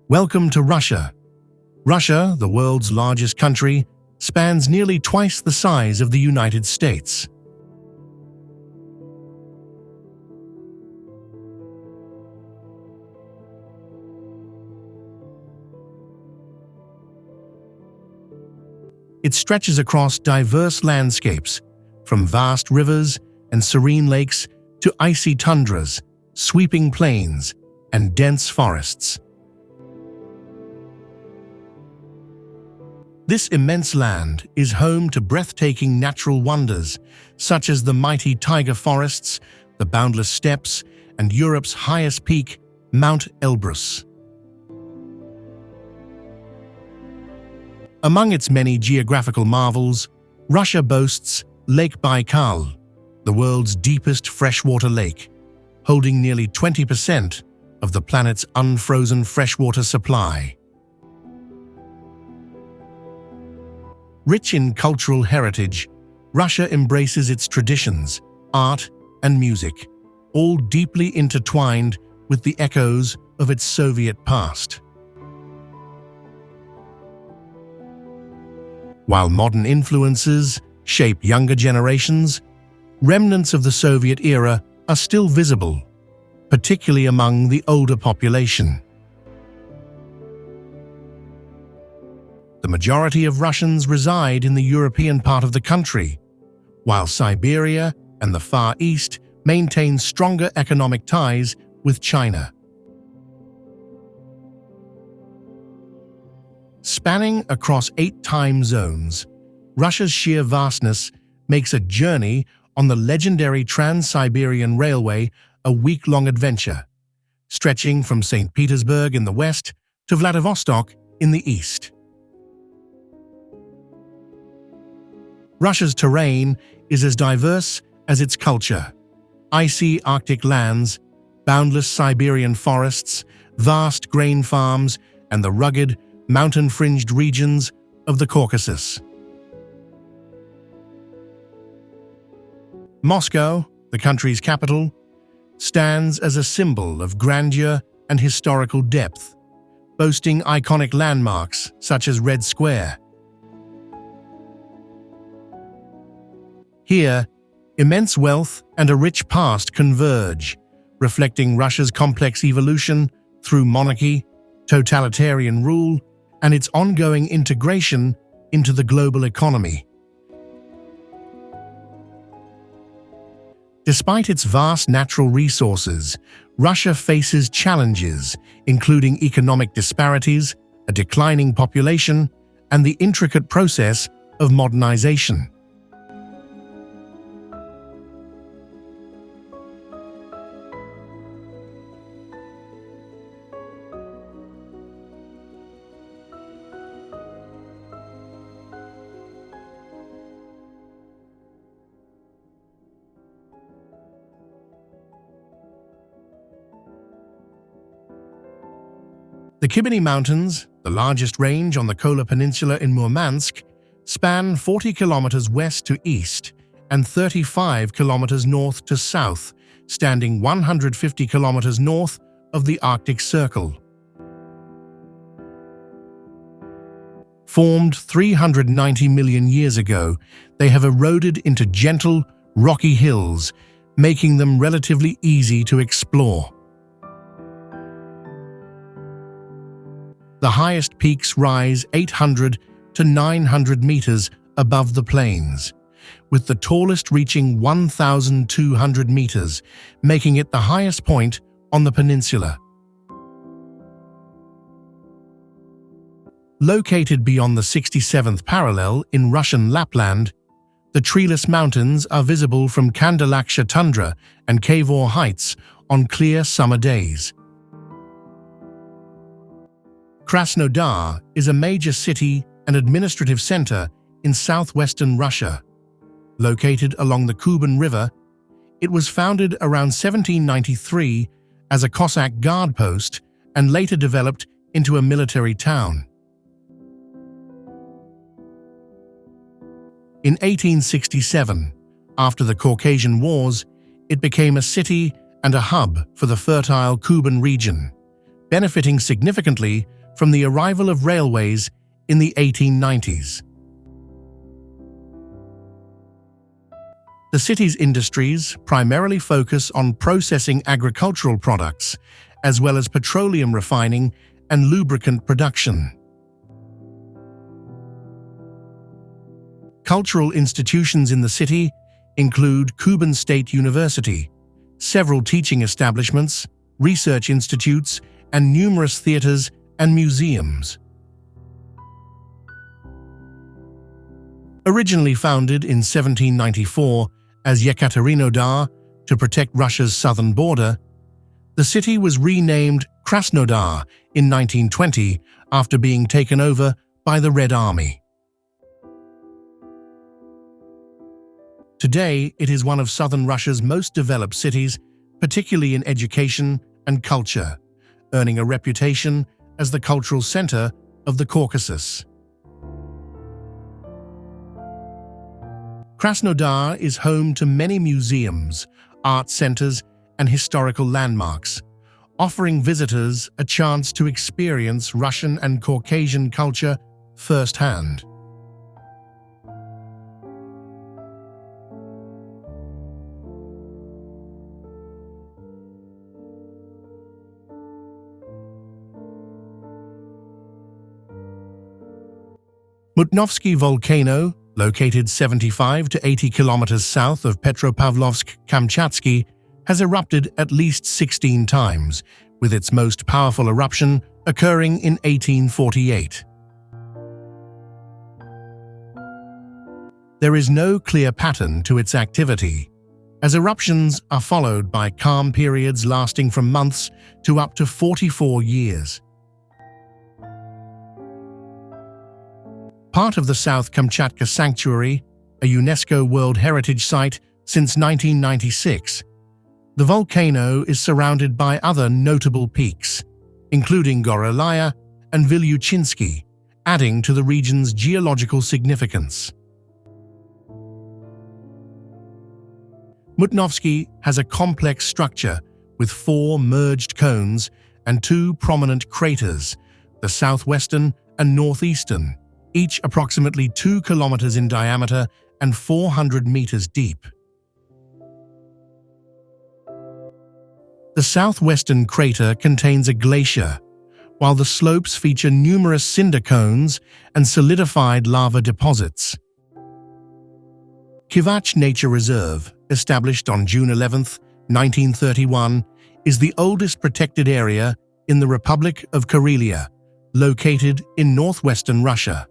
Welcome to Russia. Russia, the world's largest country, spans nearly twice the size of the United States. It stretches across diverse landscapes, from vast rivers and serene lakes to icy tundras, sweeping plains, and dense forests. This immense land is home to breathtaking natural wonders such as the mighty taiga forests, the boundless steppes, and Europe's highest peak, Mount Elbrus. Among its many geographical marvels, Russia boasts Lake Baikal, the world's deepest freshwater lake, holding nearly 20% of the planet's unfrozen freshwater supply. Rich in cultural heritage, Russia embraces its traditions, art, and music, all deeply intertwined with the echoes of its Soviet past. While modern influences shape younger generations, remnants of the Soviet era are still visible, particularly among the older population. The majority of Russians reside in the European part of the country, while Siberia and the Far East maintain stronger economic ties with China. Spanning across 8 time zones, Russia's sheer vastness makes a journey on the legendary Trans-Siberian Railway a week-long adventure, stretching from St. Petersburg in the west to Vladivostok in the east. Russia's terrain is as diverse as its culture. Icy Arctic lands, boundless Siberian forests, vast grain farms, and the rugged, mountain-fringed regions of the Caucasus. Moscow, the country's capital, stands as a symbol of grandeur and historical depth, boasting iconic landmarks such as Red Square. Here, immense wealth and a rich past converge, reflecting Russia's complex evolution through monarchy, totalitarian rule, and its ongoing integration into the global economy. Despite its vast natural resources, Russia faces challenges, including economic disparities, a declining population, and the intricate process of modernization. The Kibini Mountains, the largest range on the Kola Peninsula in Murmansk, span 40 kilometers west to east and 35 kilometers north to south, standing 150 kilometers north of the Arctic Circle. Formed 390 million years ago, they have eroded into gentle, rocky hills, making them relatively easy to explore. The highest peaks rise 800 to 900 meters above the plains, with the tallest reaching 1,200 meters, making it the highest point on the peninsula. Located beyond the 67th parallel in Russian Lapland, the treeless mountains are visible from Kandalaksha tundra and Kavor heights on clear summer days. Krasnodar is a major city and administrative center in southwestern Russia. Located along the Kuban River, it was founded around 1793 as a Cossack guard post and later developed into a military town. In 1867, after the Caucasian Wars, it became a city and a hub for the fertile Kuban region, benefiting significantly from the arrival of railways in the 1890s. The city's industries primarily focus on processing agricultural products, as well as petroleum refining and lubricant production. Cultural institutions in the city include Kuban State University, several teaching establishments, research institutes, and numerous theaters and museums. Originally founded in 1794 as Yekaterinodar to protect Russia's southern border, the city was renamed Krasnodar in 1920 after being taken over by the Red Army. Today, it is one of southern Russia's most developed cities, particularly in education and culture, earning a reputation as the cultural center of the Caucasus. Krasnodar is home to many museums, art centers, and historical landmarks, offering visitors a chance to experience Russian and Caucasian culture firsthand. Mutnovsky volcano, located 75 to 80 kilometers south of Petropavlovsk-Kamchatsky, has erupted at least 16 times, with its most powerful eruption occurring in 1848. There is no clear pattern to its activity, as eruptions are followed by calm periods lasting from months to up to 44 years. Part of the South Kamchatka Sanctuary, a UNESCO World Heritage Site since 1996, the volcano is surrounded by other notable peaks, including Gorolaya and Vilyuchinsky, adding to the region's geological significance. Mutnovsky has a complex structure with 4 merged cones and 2 prominent craters, the southwestern and northeastern, each approximately 2 kilometers in diameter and 400 meters deep. The southwestern crater contains a glacier, while the slopes feature numerous cinder cones and solidified lava deposits. Kivach Nature Reserve, established on June 11, 1931, is the oldest protected area in the Republic of Karelia, located in northwestern Russia.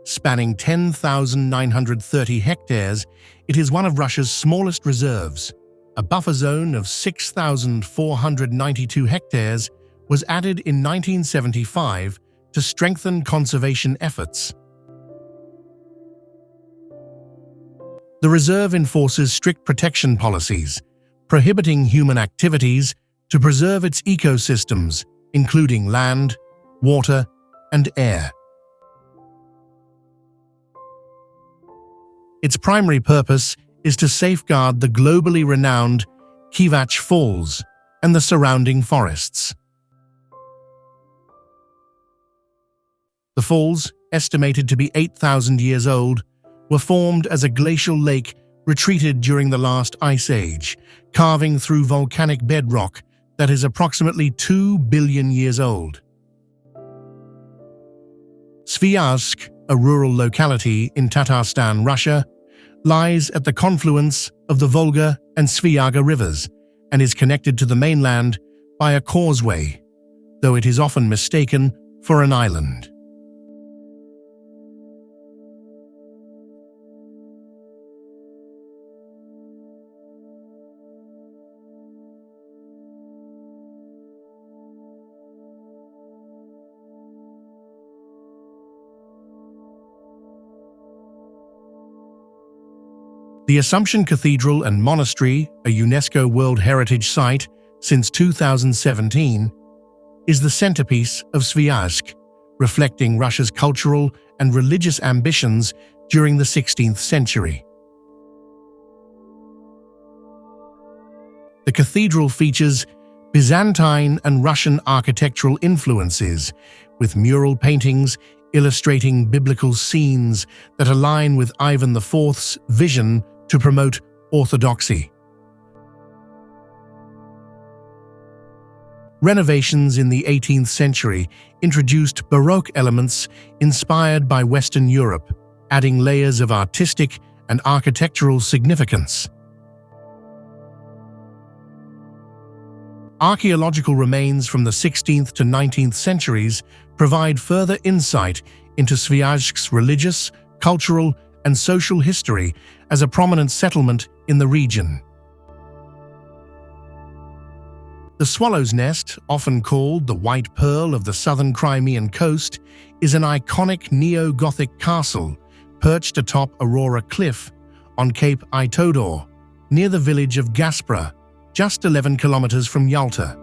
Spanning 10,930 hectares, it is one of Russia's smallest reserves. A buffer zone of 6,492 hectares was added in 1975 to strengthen conservation efforts. The reserve enforces strict protection policies, prohibiting human activities to preserve its ecosystems, including land, water, and air. Its primary purpose is to safeguard the globally renowned Kivach Falls and the surrounding forests. The falls, estimated to be 8,000 years old, were formed as a glacial lake retreated during the last ice age, carving through volcanic bedrock that is approximately 2 billion years old. Sviazhsk, a rural locality in Tatarstan, Russia, lies at the confluence of the Volga and Sviaga rivers and is connected to the mainland by a causeway, though it is often mistaken for an island. The Assumption Cathedral and Monastery, a UNESCO World Heritage Site since 2017, is the centerpiece of Sviazhsk, reflecting Russia's cultural and religious ambitions during the 16th century. The cathedral features Byzantine and Russian architectural influences, with mural paintings illustrating biblical scenes that align with Ivan IV's vision to promote orthodoxy. Renovations in the 18th century introduced Baroque elements inspired by Western Europe, adding layers of artistic and architectural significance. Archaeological remains from the 16th to 19th centuries provide further insight into Sviazhsk's religious, cultural, and social history as a prominent settlement in the region. The Swallow's Nest, often called the White Pearl of the southern Crimean coast, is an iconic neo-Gothic castle perched atop Aurora Cliff on Cape Itodor, near the village of Gaspra, just 11 kilometers from Yalta.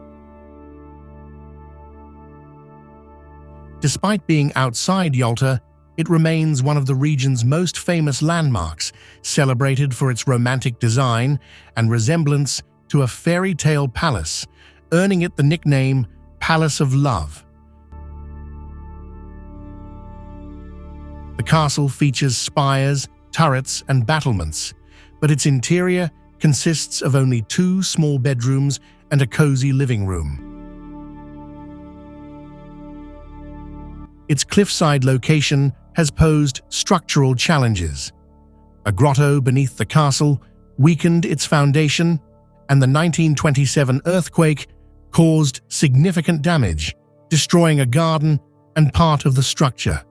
Despite being outside Yalta, it remains one of the region's most famous landmarks, celebrated for its romantic design and resemblance to a fairy tale palace, earning it the nickname Palace of Love. The castle features spires, turrets, and battlements, but its interior consists of only 2 small bedrooms and a cozy living room. Its cliffside location has posed structural challenges. A grotto beneath the castle weakened its foundation, and the 1927 earthquake caused significant damage, destroying a garden and part of the structure.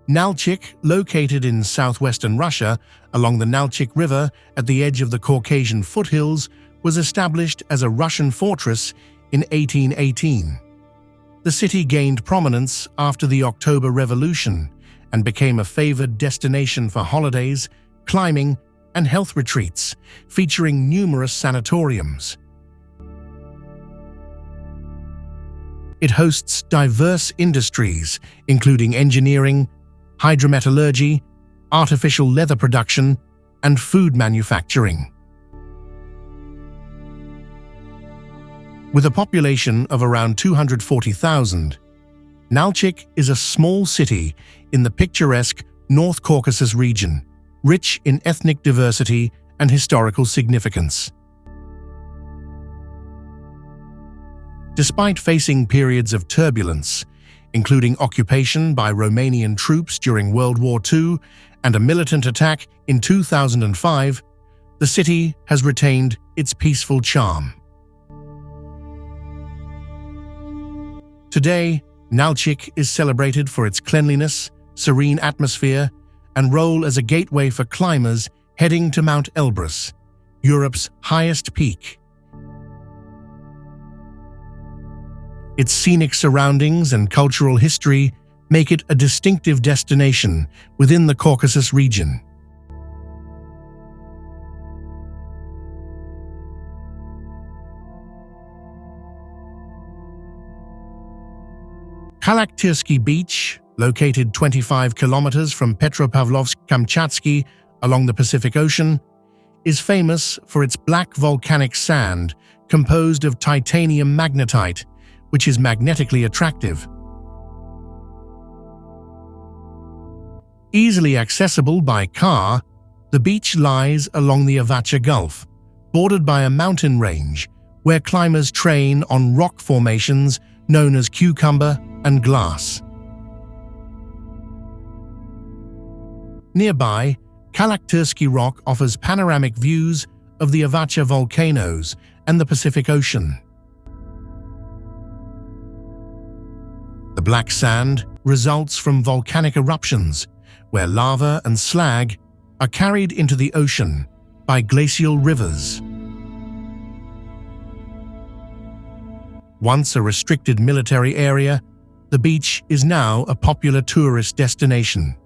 Nalchik, located in southwestern Russia along the Nalchik River at the edge of the Caucasian foothills, was established as a Russian fortress in 1818. The city gained prominence after the October Revolution and became a favored destination for holidays, climbing, and health retreats, featuring numerous sanatoriums. It hosts diverse industries, including engineering, hydrometallurgy, artificial leather production, and food manufacturing. With a population of around 240,000, Nalchik is a small city in the picturesque North Caucasus region, rich in ethnic diversity and historical significance. Despite facing periods of turbulence, including occupation by Romanian troops during World War II and a militant attack in 2005, the city has retained its peaceful charm. Today, Nalchik is celebrated for its cleanliness, serene atmosphere, and role as a gateway for climbers heading to Mount Elbrus, Europe's highest peak. Its scenic surroundings and cultural history make it a distinctive destination within the Caucasus region. Kalaktirsky Beach, located 25 kilometers from Petropavlovsk-Kamchatsky along the Pacific Ocean, is famous for its black volcanic sand composed of titanium magnetite, which is magnetically attractive. Easily accessible by car, the beach lies along the Avacha Gulf, bordered by a mountain range where climbers train on rock formations known as cucumber and glass. Nearby, Kalaktirsky Rock offers panoramic views of the Avacha volcanoes and the Pacific Ocean. The black sand results from volcanic eruptions, where lava and slag are carried into the ocean by glacial rivers. Once a restricted military area, the beach is now a popular tourist destination.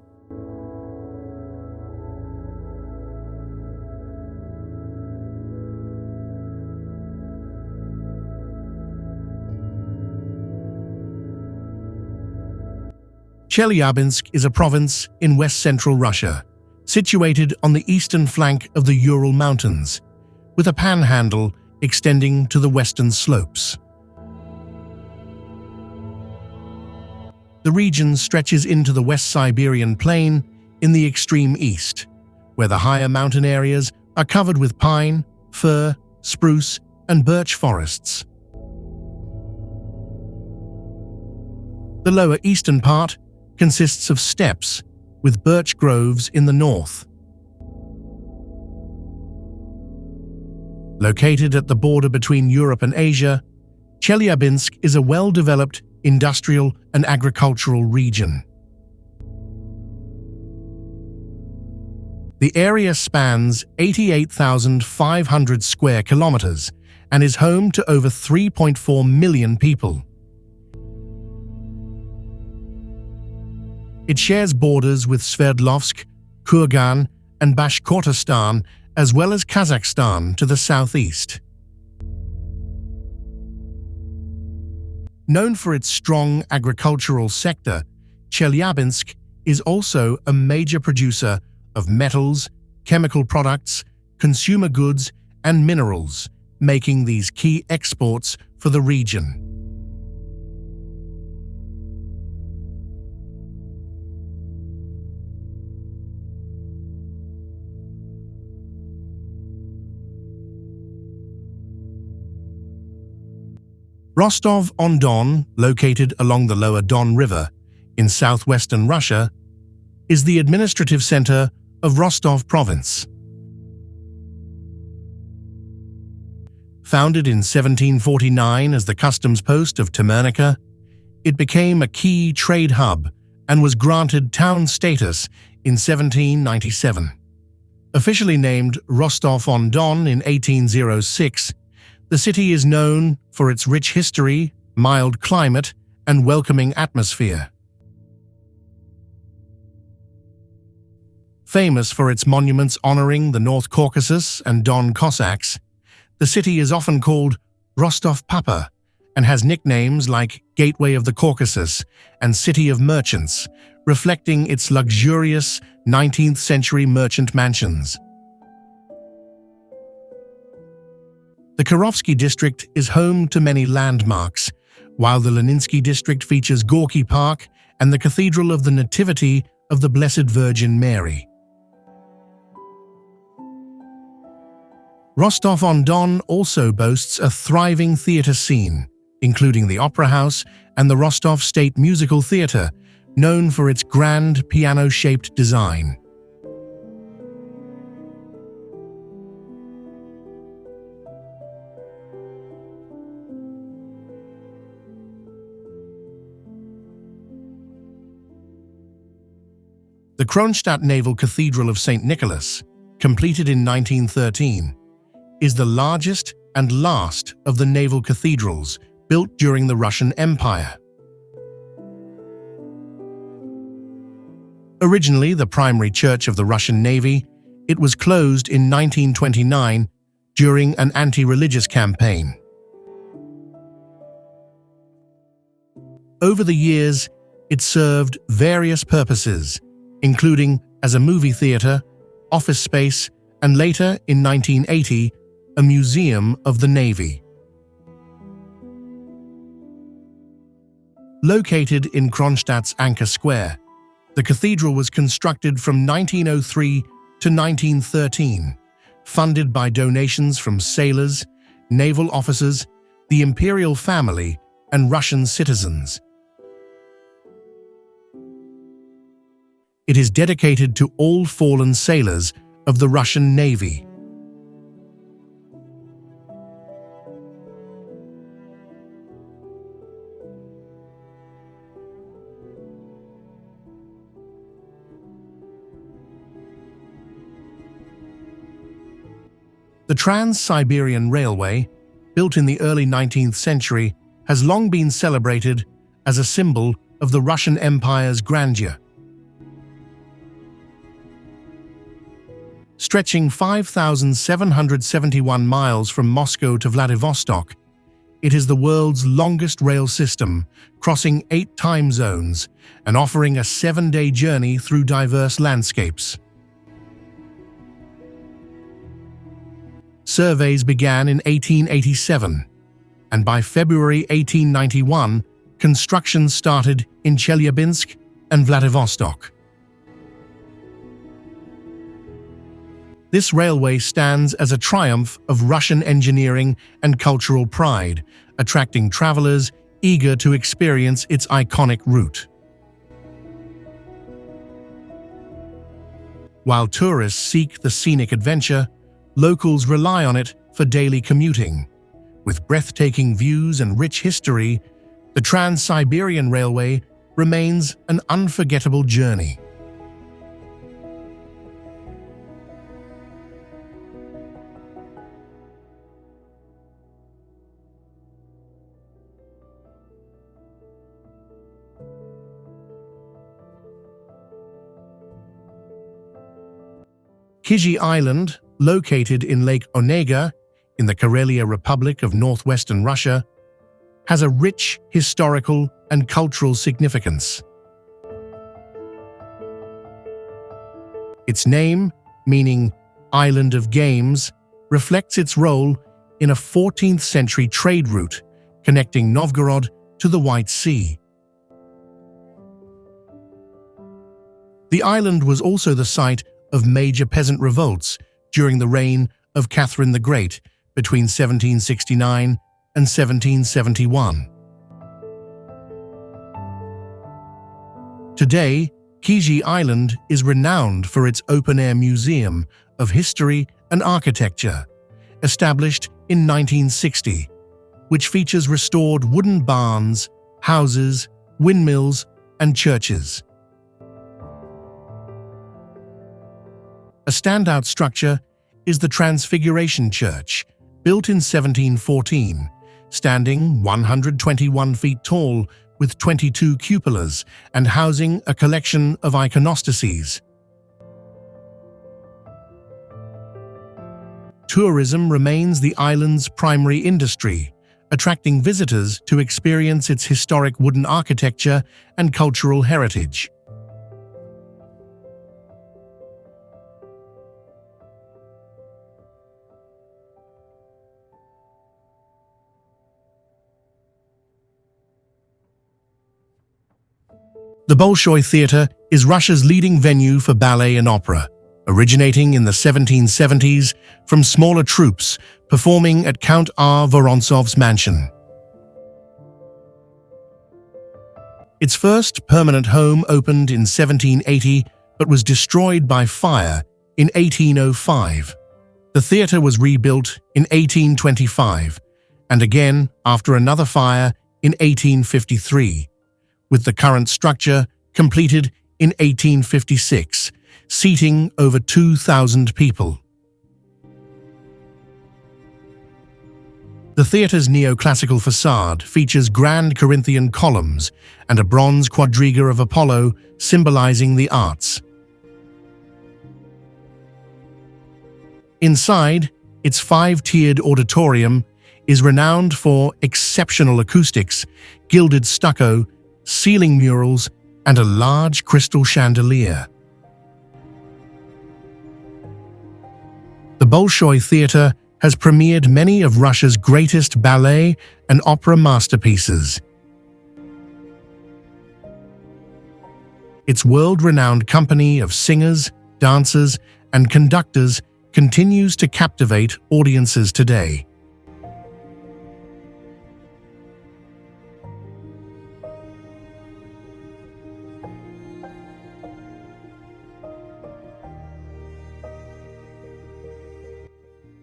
Chelyabinsk is a province in west-central Russia, situated on the eastern flank of the Ural Mountains, with a panhandle extending to the western slopes. The region stretches into the West Siberian Plain in the extreme east, where the higher mountain areas are covered with pine, fir, spruce, and birch forests. The lower eastern part consists of steppes, with birch groves in the north. Located at the border between Europe and Asia, Chelyabinsk is a well-developed industrial and agricultural region. The area spans 88,500 square kilometers and is home to over 3.4 million people. It shares borders with Sverdlovsk, Kurgan, and Bashkortostan, as well as Kazakhstan to the southeast. Known for its strong agricultural sector, Chelyabinsk is also a major producer of metals, chemical products, consumer goods, and minerals, making these key exports for the region. Rostov-on-Don, located along the lower Don River in southwestern Russia, is the administrative center of Rostov Province. Founded in 1749 as the customs post of Tamernica, it became a key trade hub and was granted town status in 1797. Officially named Rostov-on-Don in 1806, the city is known for its rich history, mild climate, and welcoming atmosphere. Famous for its monuments honoring the North Caucasus and Don Cossacks, the city is often called Rostov Papa and has nicknames like Gateway of the Caucasus and City of Merchants, reflecting its luxurious 19th-century merchant mansions. The Kirovsky district is home to many landmarks, while the Leninsky district features Gorky Park and the Cathedral of the Nativity of the Blessed Virgin Mary. Rostov-on-Don also boasts a thriving theater scene, including the Opera House and the Rostov State Musical Theater, known for its grand piano-shaped design. The Kronstadt Naval Cathedral of St. Nicholas, completed in 1913, is the largest and last of the naval cathedrals built during the Russian Empire. Originally the primary church of the Russian Navy, it was closed in 1929 during an anti-religious campaign. Over the years, it served various purposes, including as a movie theater, office space, and later, in 1980, a museum of the Navy. Located in Kronstadt's Anchor Square, the cathedral was constructed from 1903 to 1913, funded by donations from sailors, naval officers, the imperial family, and Russian citizens. It is dedicated to all fallen sailors of the Russian Navy. The Trans-Siberian Railway, built in the early 19th century, has long been celebrated as a symbol of the Russian Empire's grandeur. Stretching 5,771 miles from Moscow to Vladivostok, It is the world's longest rail system, crossing 8 time zones and offering a 7-day journey through diverse landscapes. Surveys began in 1887, and by February 1891, construction started in Chelyabinsk and Vladivostok. This railway stands as a triumph of Russian engineering and cultural pride, attracting travelers eager to experience its iconic route. While tourists seek the scenic adventure, locals rely on it for daily commuting. With breathtaking views and rich history, the Trans-Siberian Railway remains an unforgettable journey. Kizhi Island, located in Lake Onega in the Karelia Republic of northwestern Russia, has a rich historical and cultural significance. Its name, meaning Island of Games, reflects its role in a 14th century trade route connecting Novgorod to the White Sea. The island was also the site of major peasant revolts during the reign of Catherine the Great between 1769 and 1771. Today, Kizhi Island is renowned for its open-air museum of history and architecture, established in 1960, which features restored wooden barns, houses, windmills, and churches. A standout structure is the Transfiguration Church, built in 1714, standing 121 feet tall with 22 cupolas and housing a collection of iconostases. Tourism remains the island's primary industry, attracting visitors to experience its historic wooden architecture and cultural heritage. The Bolshoi Theatre is Russia's leading venue for ballet and opera, originating in the 1770s from smaller troupes performing at Count R. Vorontsov's mansion. Its first permanent home opened in 1780 but was destroyed by fire in 1805. The theatre was rebuilt in 1825 and again after another fire in 1853. With the current structure completed in 1856, seating over 2,000 people. The theatre's neoclassical facade features grand Corinthian columns and a bronze quadriga of Apollo symbolizing the arts. Inside, its 5-tiered auditorium is renowned for exceptional acoustics, gilded stucco, ceiling murals, and a large crystal chandelier. The Bolshoi Theatre has premiered many of Russia's greatest ballet and opera masterpieces. Its world-renowned company of singers, dancers, and conductors continues to captivate audiences today.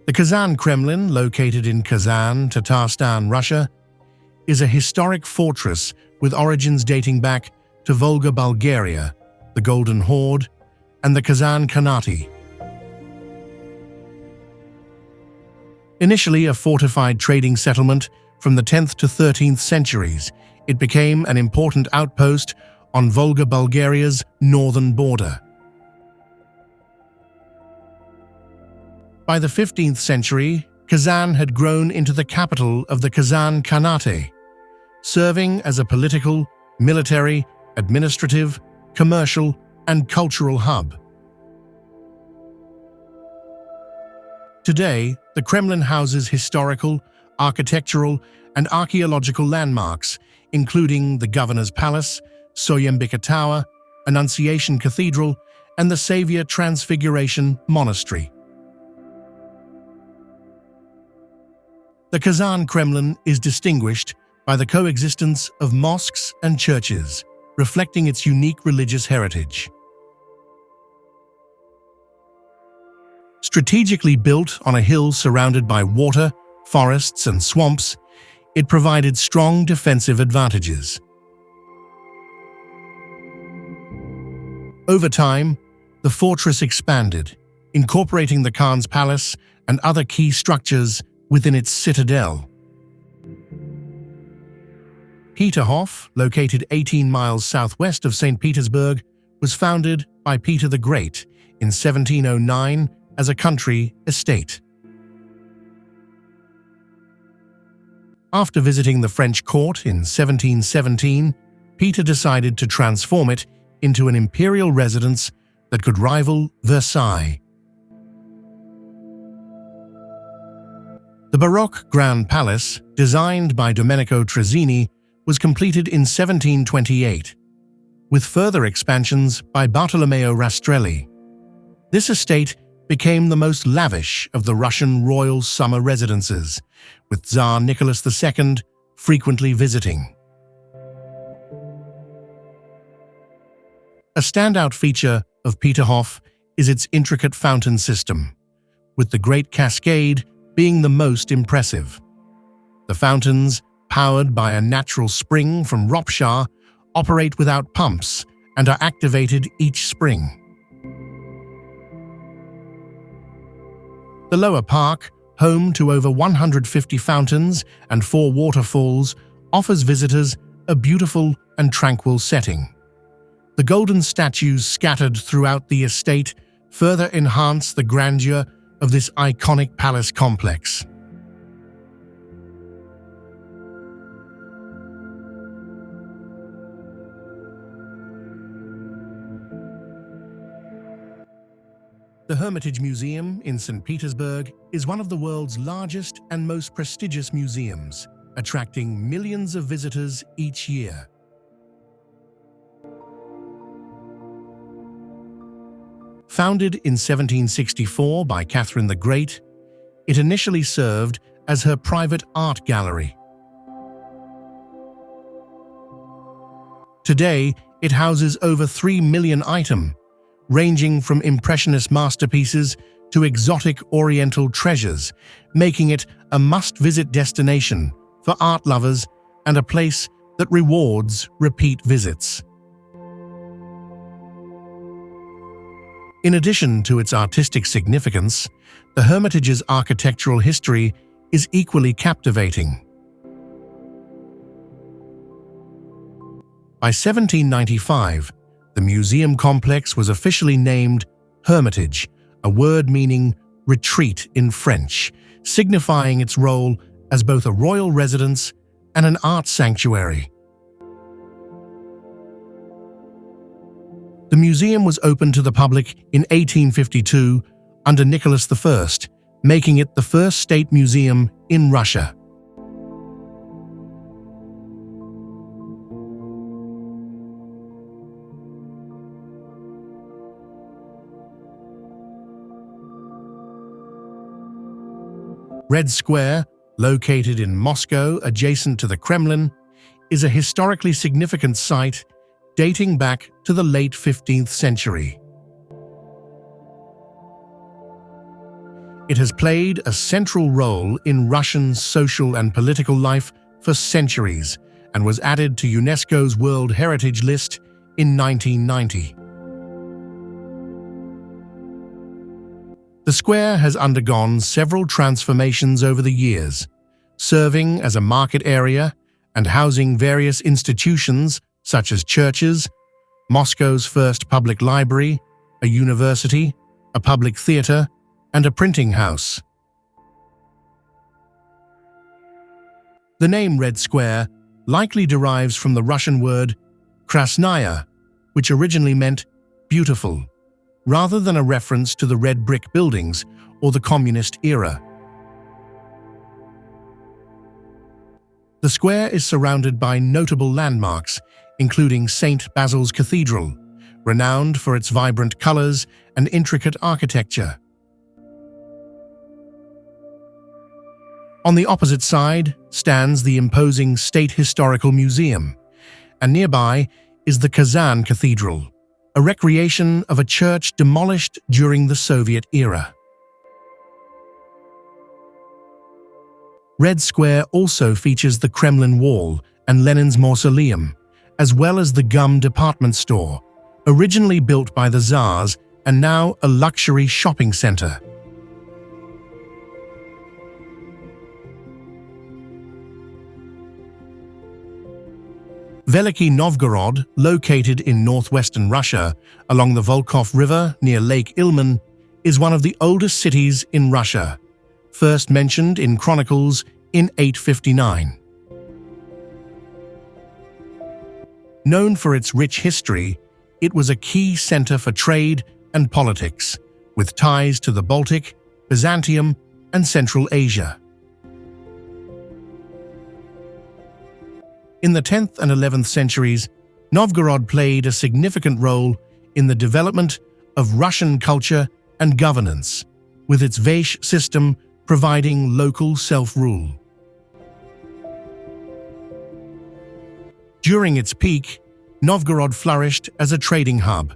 The Kazan Kremlin, located in Kazan, Tatarstan, Russia, is a historic fortress with origins dating back to Volga, Bulgaria, the Golden Horde, and the Kazan Khanate. Initially a fortified trading settlement from the 10th to 13th centuries, it became an important outpost on Volga, Bulgaria's northern border. By the 15th century, Kazan had grown into the capital of the Kazan Khanate, serving as a political, military, administrative, commercial, and cultural hub. Today, the Kremlin houses historical, architectural, and archaeological landmarks, including the Governor's Palace, Soyembika Tower, Annunciation Cathedral, and the Savior Transfiguration Monastery. The Kazan Kremlin is distinguished by the coexistence of mosques and churches, reflecting its unique religious heritage. Strategically built on a hill surrounded by water, forests, and swamps, it provided strong defensive advantages. Over time, the fortress expanded, incorporating the Khan's palace and other key structures within its citadel. Peterhof, located 18 miles southwest of St. Petersburg, was founded by Peter the Great in 1709 as a country estate. After visiting the French court in 1717, Peter decided to transform it into an imperial residence that could rival Versailles. The Baroque Grand Palace, designed by Domenico Trezzini, was completed in 1728, with further expansions by Bartolomeo Rastrelli. This estate became the most lavish of the Russian royal summer residences, with Tsar Nicholas II frequently visiting. A standout feature of Peterhof is its intricate fountain system, with the Great Cascade being the most impressive. The fountains, powered by a natural spring from Ropsha, operate without pumps and are activated each spring. The lower park, home to over 150 fountains and 4 waterfalls, offers visitors a beautiful and tranquil setting. The golden statues scattered throughout the estate further enhance the grandeur of this iconic palace complex. The Hermitage Museum in St. Petersburg is one of the world's largest and most prestigious museums, attracting millions of visitors each year. Founded in 1764 by Catherine the Great, it initially served as her private art gallery. Today, it houses over 3 million items, ranging from impressionist masterpieces to exotic Oriental treasures, making it a must-visit destination for art lovers and a place that rewards repeat visits. In addition to its artistic significance, the Hermitage's architectural history is equally captivating. By 1795, the museum complex was officially named Hermitage, a word meaning retreat in French, signifying its role as both a royal residence and an art sanctuary. The museum was opened to the public in 1852 under Nicholas I, making it the first state museum in Russia. Red Square, located in Moscow adjacent to the Kremlin, is a historically significant site dating back to the late 15th century. It has played a central role in Russian social and political life for centuries and was added to UNESCO's World Heritage List in 1990. The square has undergone several transformations over the years, serving as a market area and housing various institutions such as churches, Moscow's first public library, a university, a public theater, and a printing house. The name Red Square likely derives from the Russian word krasnaya, which originally meant beautiful, rather than a reference to the red brick buildings or the communist era. The square is surrounded by notable landmarks, including St. Basil's Cathedral, renowned for its vibrant colors and intricate architecture. On the opposite side stands the imposing State Historical Museum, and nearby is the Kazan Cathedral, a recreation of a church demolished during the Soviet era. Red Square also features the Kremlin Wall and Lenin's Mausoleum, as well as the Gum department store, originally built by the Tsars and now a luxury shopping center. Veliki Novgorod, located in northwestern Russia along the Volkhov River near Lake Ilmen, is one of the oldest cities in Russia, first mentioned in chronicles in 859. Known for its rich history, it was a key center for trade and politics, with ties to the Baltic, Byzantium, and Central Asia. In the 10th and 11th centuries, Novgorod played a significant role in the development of Russian culture and governance, with its Vaish system providing local self-rule. During its peak, Novgorod flourished as a trading hub,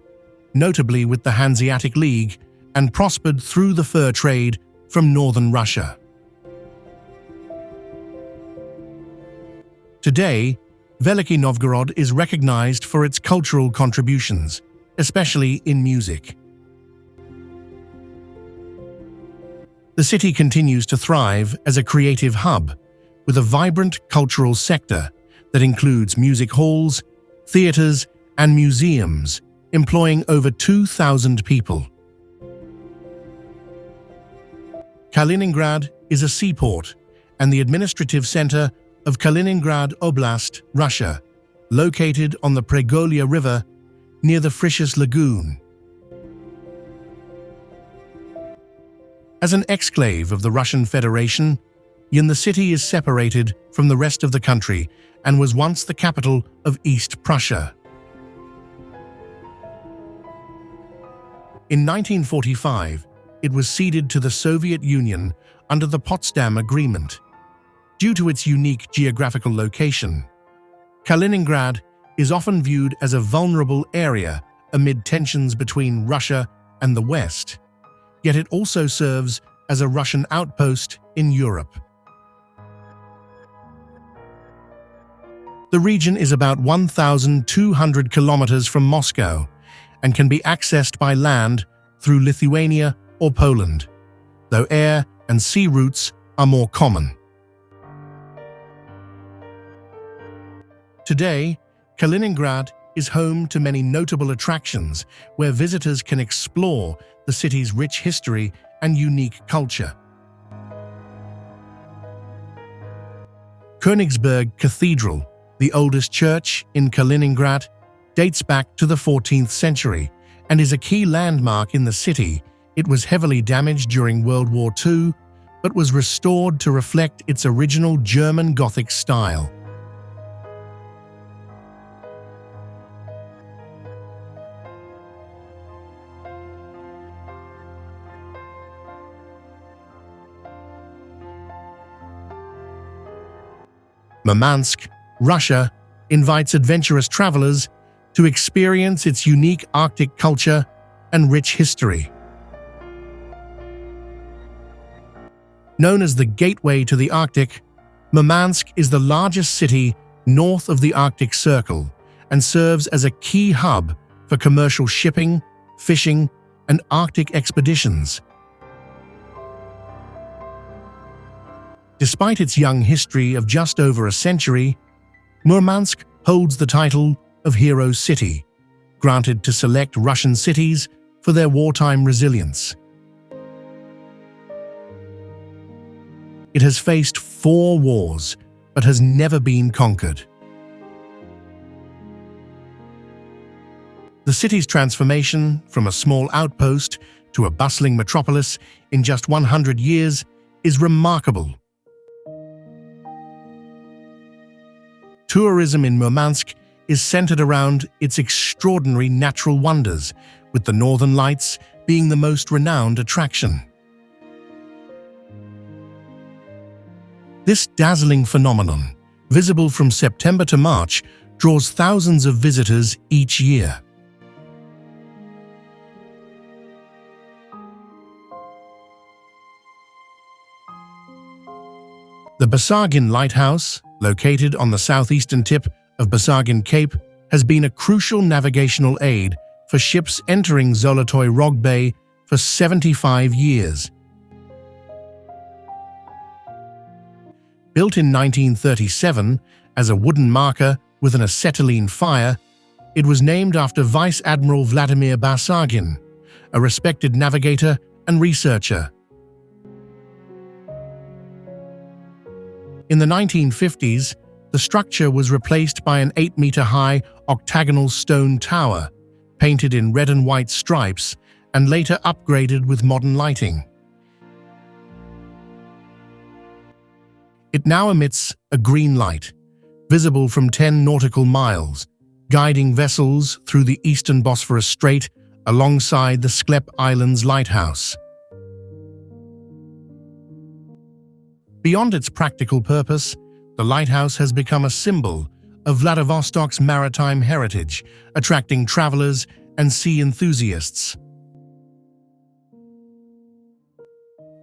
notably with the Hanseatic League, and prospered through the fur trade from northern Russia. Today, Veliki Novgorod is recognized for its cultural contributions, especially in music. The city continues to thrive as a creative hub, with a vibrant cultural sector that includes music halls, theaters, and museums, employing over 2,000 people. Kaliningrad is a seaport and the administrative center of Kaliningrad Oblast, Russia, located on the Pregolya River near the Frishus Lagoon. As an exclave of the Russian Federation, the city is separated from the rest of the country and was once the capital of East Prussia. In 1945, it was ceded to the Soviet Union under the Potsdam Agreement. Due to its unique geographical location, Kaliningrad is often viewed as a vulnerable area amid tensions between Russia and the West, yet it also serves as a Russian outpost in Europe. The region is about 1,200 kilometers from Moscow and can be accessed by land through Lithuania or Poland, though air and sea routes are more common. Today, Kaliningrad is home to many notable attractions where visitors can explore the city's rich history and unique culture. Königsberg Cathedral, the oldest church in Kaliningrad, dates back to the 14th century and is a key landmark in the city. It was heavily damaged during World War II, but was restored to reflect its original German Gothic style. Murmansk, Russia, invites adventurous travelers to experience its unique Arctic culture and rich history. Known as the Gateway to the Arctic, Murmansk is the largest city north of the Arctic Circle and serves as a key hub for commercial shipping, fishing, and Arctic expeditions. Despite its young history of just over a century, Murmansk holds the title of Hero City, granted to select Russian cities for their wartime resilience. It has faced 4 wars, but has never been conquered. The city's transformation from a small outpost to a bustling metropolis in just 100 years is remarkable. Tourism in Murmansk is centered around its extraordinary natural wonders, with the Northern Lights being the most renowned attraction. This dazzling phenomenon, visible from September to March, draws thousands of visitors each year. The Basargin Lighthouse, located on the southeastern tip of Basargin Cape, has been a crucial navigational aid for ships entering Zolotoy Rog Bay for 75 years. Built in 1937 as a wooden marker with an acetylene fire, it was named after Vice Admiral Vladimir Basargin, a respected navigator and researcher. In the 1950s, the structure was replaced by an 8-meter-high octagonal stone tower, painted in red and white stripes, and later upgraded with modern lighting. It now emits a green light, visible from 10 nautical miles, guiding vessels through the eastern Bosphorus Strait alongside the Sklep Islands lighthouse. Beyond its practical purpose, the lighthouse has become a symbol of Vladivostok's maritime heritage, attracting travelers and sea enthusiasts.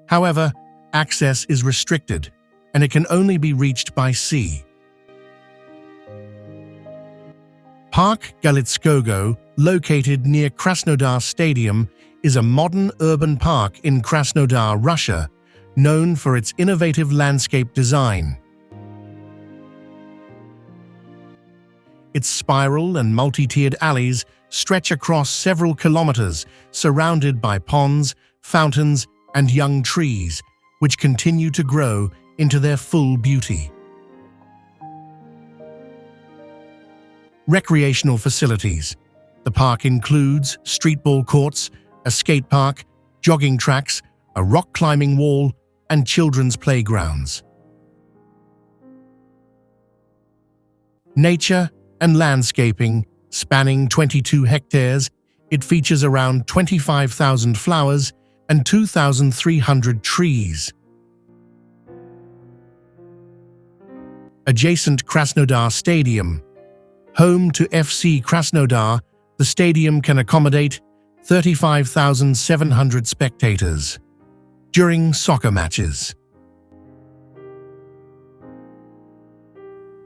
However, access is restricted, and it can only be reached by sea. Park Galitskogo, located near Krasnodar Stadium, is a modern urban park in Krasnodar, Russia, known for its innovative landscape design. Its spiral and multi-tiered alleys stretch across several kilometers, surrounded by ponds, fountains, and young trees, which continue to grow into their full beauty. Recreational facilities. The park includes streetball courts, a skate park, jogging tracks, a rock climbing wall, and children's playgrounds. Nature and landscaping. Spanning 22 hectares, it features around 25,000 flowers and 2,300 trees. Adjacent Krasnodar Stadium. Home to FC Krasnodar, the stadium can accommodate 35,700 spectators during soccer matches.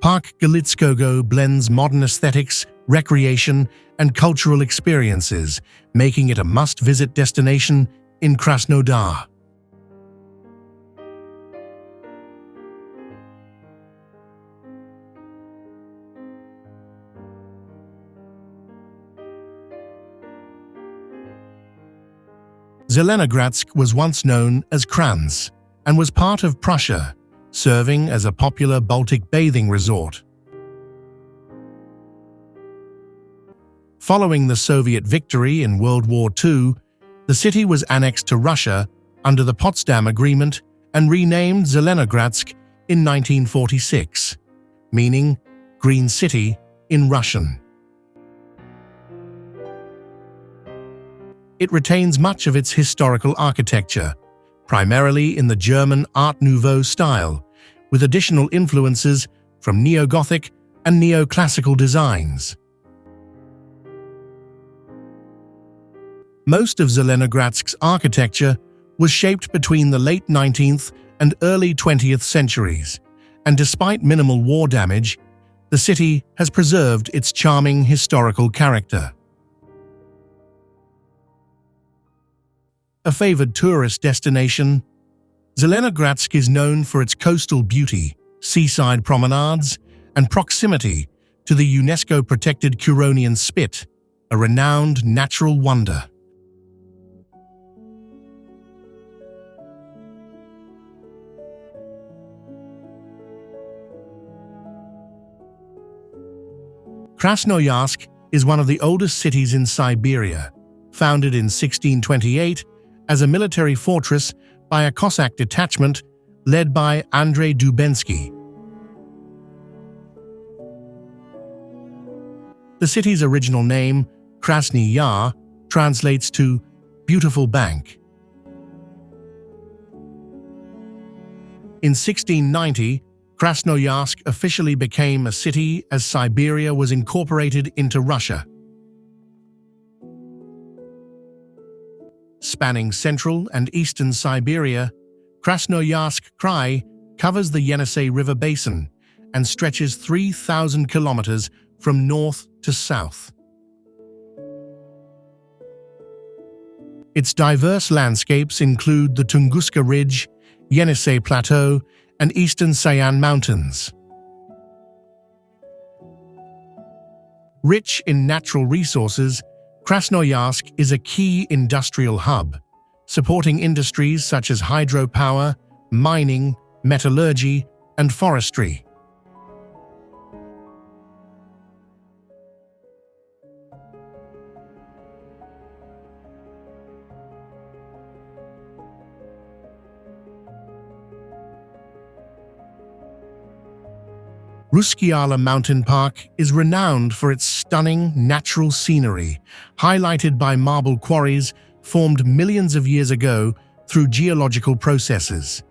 Park Galitskogo blends modern aesthetics, recreation, and cultural experiences, making it a must-visit destination in Krasnodar. Zelenogradsk was once known as Kranz and was part of Prussia, serving as a popular Baltic bathing resort. Following the Soviet victory in World War II, the city was annexed to Russia under the Potsdam Agreement and renamed Zelenogradsk in 1946, meaning Green City in Russian. It retains much of its historical architecture, primarily in the German Art Nouveau style, with additional influences from neo-Gothic and neoclassical designs. Most of Zelenogradsk's architecture was shaped between the late 19th and early 20th centuries, and despite minimal war damage, the city has preserved its charming historical character. A favored tourist destination, Zelenogradsk is known for its coastal beauty, seaside promenades, and proximity to the UNESCO-protected Curonian Spit, a renowned natural wonder. Krasnoyarsk is one of the oldest cities in Siberia, founded in 1628 as a military fortress by a Cossack detachment led by Andrei Dubensky. The city's original name, Krasny Yar, translates to beautiful bank. In 1690, Krasnoyarsk officially became a city as Siberia was incorporated into Russia. Spanning central and eastern Siberia, Krasnoyarsk Krai covers the Yenisei River basin and stretches 3,000 kilometers from north to south. Its diverse landscapes include the Tunguska Ridge, Yenisei Plateau, and eastern Sayan Mountains. Rich in natural resources, Krasnoyarsk is a key industrial hub, supporting industries such as hydropower, mining, metallurgy, and forestry. Ruskiala Mountain Park is renowned for its stunning natural scenery, highlighted by marble quarries formed millions of years ago through geological processes.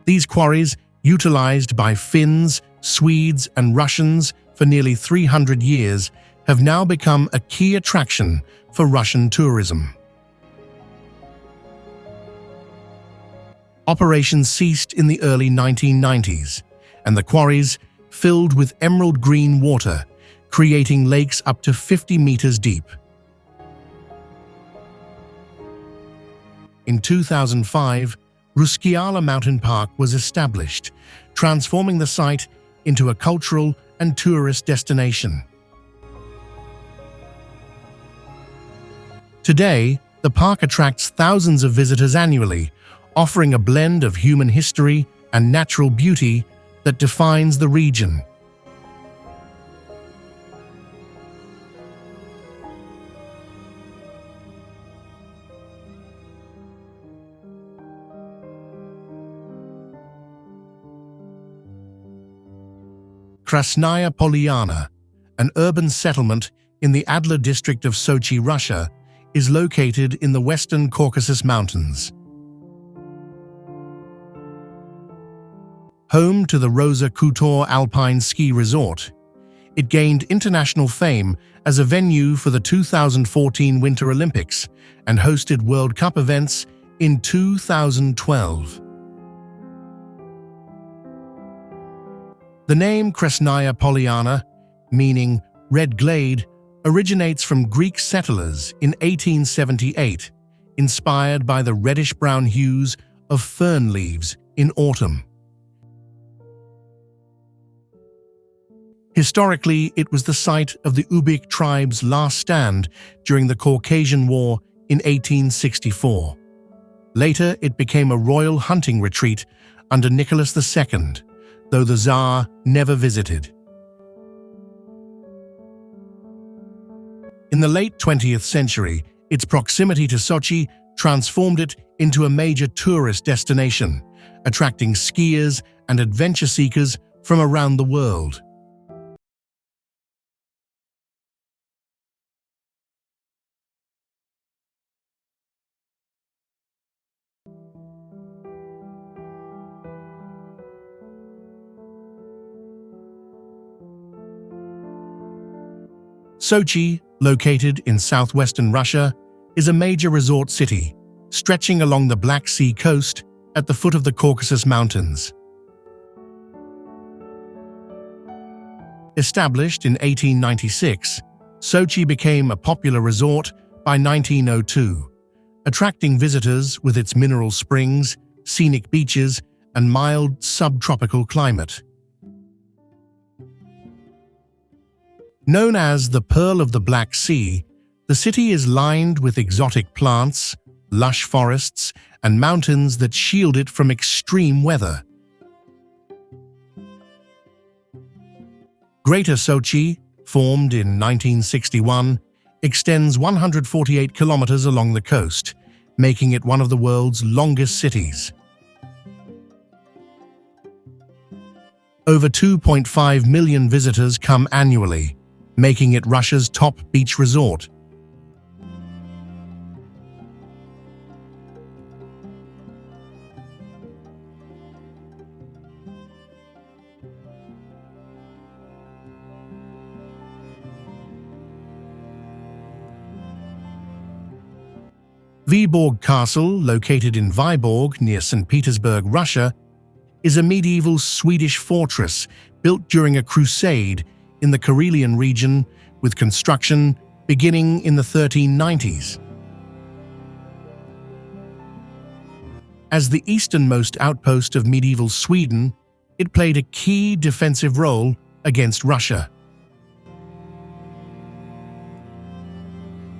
These quarries, utilized by Finns, Swedes, and Russians for nearly 300 years, have now become a key attraction for Russian tourism. Operations ceased in the early 1990s, and the quarries filled with emerald green water, creating lakes up to 50 meters deep. In 2005, Ruskiala Mountain Park was established, transforming the site into a cultural and tourist destination. Today, the park attracts thousands of visitors annually, offering a blend of human history and natural beauty that defines the region. Krasnaya Polyana, an urban settlement in the Adler district of Sochi, Russia, is located in the western Caucasus Mountains. Home to the Rosa Khutor Alpine Ski Resort, it gained international fame as a venue for the 2014 Winter Olympics and hosted World Cup events in 2012. The name Krasnaya Polyana, meaning Red Glade, originates from Greek settlers in 1878, inspired by the reddish-brown hues of fern leaves in autumn. Historically, it was the site of the Ubykh tribe's last stand during the Caucasian War in 1864. Later, it became a royal hunting retreat under Nicholas II, though the Tsar never visited. In the late 20th century, its proximity to Sochi transformed it into a major tourist destination, attracting skiers and adventure seekers from around the world. Sochi, located in southwestern Russia, is a major resort city, stretching along the Black Sea coast at the foot of the Caucasus Mountains. Established in 1896, Sochi became a popular resort by 1902, attracting visitors with its mineral springs, scenic beaches, and mild subtropical climate. Known as the Pearl of the Black Sea, the city is lined with exotic plants, lush forests, and mountains that shield it from extreme weather. Greater Sochi, formed in 1961, extends 148 kilometers along the coast, making it one of the world's longest cities. Over 2.5 million visitors come annually, making it Russia's top beach resort. Vyborg Castle, located in Vyborg near St. Petersburg, Russia, is a medieval Swedish fortress built during a crusade in the Karelian region, with construction beginning in the 1390s. As the easternmost outpost of medieval Sweden, it played a key defensive role against Russia.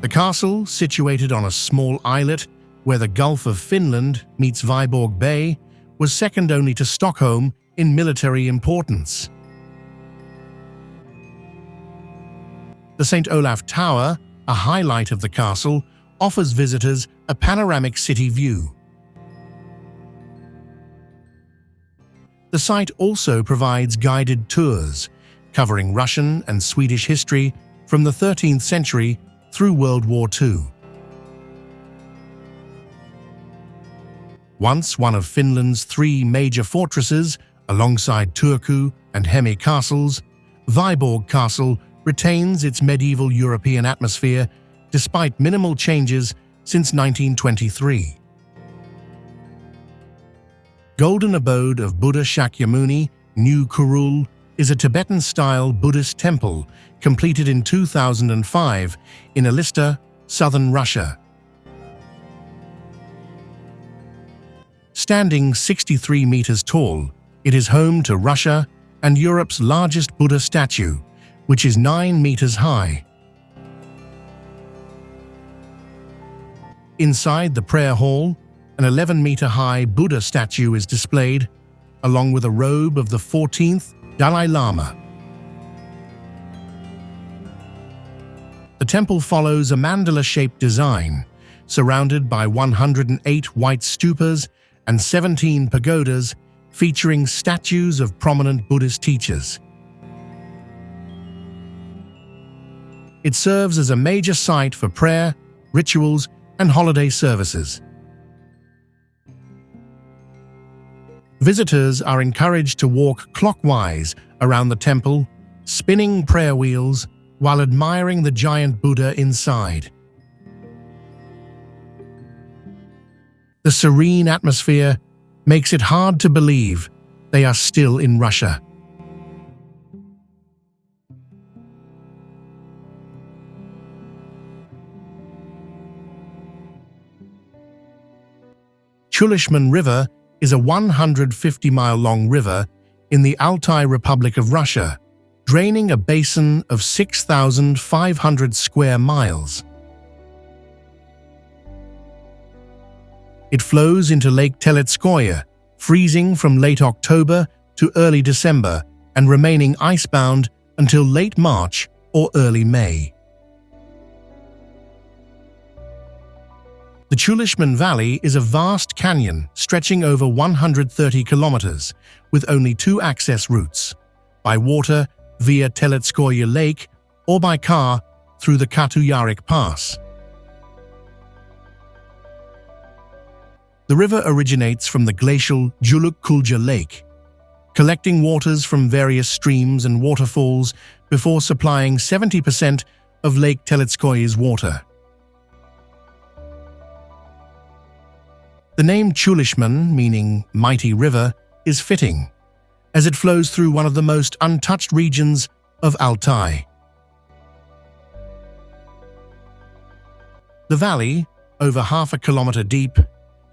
The castle, situated on a small islet where the Gulf of Finland meets Vyborg Bay, was second only to Stockholm in military importance. The St. Olaf Tower, a highlight of the castle, offers visitors a panoramic city view. The site also provides guided tours, covering Russian and Swedish history from the 13th century through World War II. Once one of Finland's three major fortresses, alongside Turku and Hemi castles, Vyborg Castle retains its medieval European atmosphere despite minimal changes since 1923. Golden Abode of Buddha Shakyamuni, New Kurul, is a Tibetan-style Buddhist temple completed in 2005 in Elista, southern Russia. Standing 63 meters tall, it is home to Russia and Europe's largest Buddha statue, which is 9 meters high. Inside the prayer hall, an 11-meter-high Buddha statue is displayed, along with a robe of the 14th Dalai Lama. The temple follows a mandala-shaped design, surrounded by 108 white stupas and 17 pagodas, featuring statues of prominent Buddhist teachers. It serves as a major site for prayer, rituals, and holiday services. Visitors are encouraged to walk clockwise around the temple, spinning prayer wheels while admiring the giant Buddha inside. The serene atmosphere makes it hard to believe they are still in Russia. Chulishman River is a 150-mile-long river in the Altai Republic of Russia, draining a basin of 6,500 square miles. It flows into Lake Teletskoye, freezing from late October to early December and remaining icebound until late March or early May. The Chulishman Valley is a vast canyon stretching over 130 kilometers, with only two access routes: by water via Teletskoye Lake or by car through the Katuyarik Pass. The river originates from the glacial Juluk-Kulja Lake, collecting waters from various streams and waterfalls before supplying 70% of Lake Teletskoye's water. The name Chulishman, meaning mighty river, is fitting, as it flows through one of the most untouched regions of Altai. The valley, over half a kilometer deep,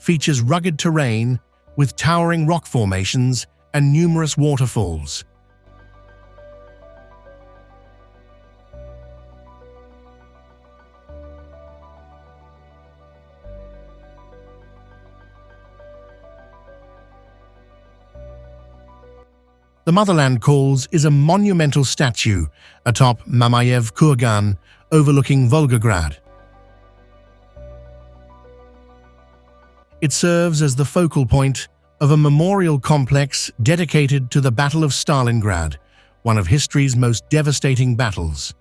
features rugged terrain with towering rock formations and numerous waterfalls. The The Motherland Calls is a monumental statue atop Mamayev Kurgan overlooking Volgograd. It serves as the focal point of a memorial complex dedicated to the Battle of Stalingrad, one of history's most devastating battles.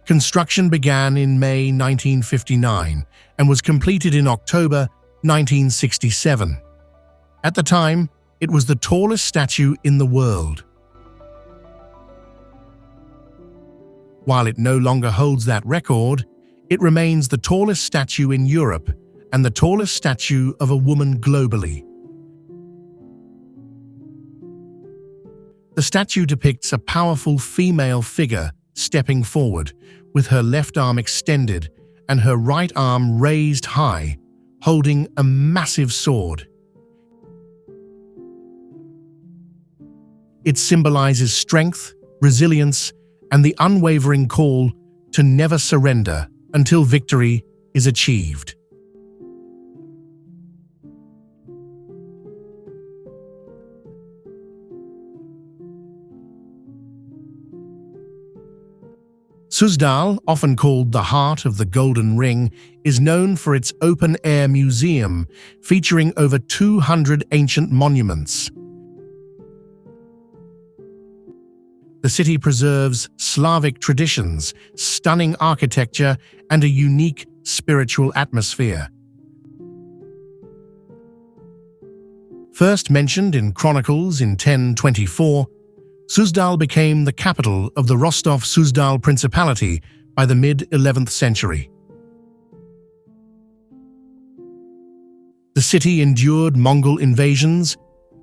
Construction began in May 1959 and was completed in October 1967. At the time, it was the tallest statue in the world. While it no longer holds that record, it remains the tallest statue in Europe and the tallest statue of a woman globally. The statue depicts a powerful female figure stepping forward, with her left arm extended and her right arm raised high, holding a massive sword. It symbolizes strength, resilience, and the unwavering call to never surrender until victory is achieved. Suzdal, often called the Heart of the Golden Ring, is known for its open-air museum featuring over 200 ancient monuments. The city preserves Slavic traditions, stunning architecture, and a unique spiritual atmosphere. First mentioned in chronicles in 1024, Suzdal became the capital of the Rostov-Suzdal Principality by the mid-11th century. The city endured Mongol invasions,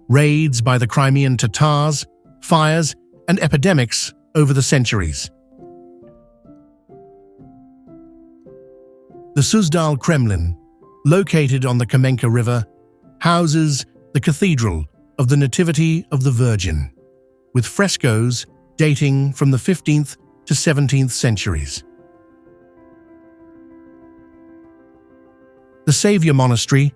raids by the Crimean Tatars, fires, and epidemics over the centuries. The Suzdal Kremlin, located on the Kamenka River, houses the Cathedral of the Nativity of the Virgin, with frescoes dating from the 15th to 17th centuries. The Savior Monastery,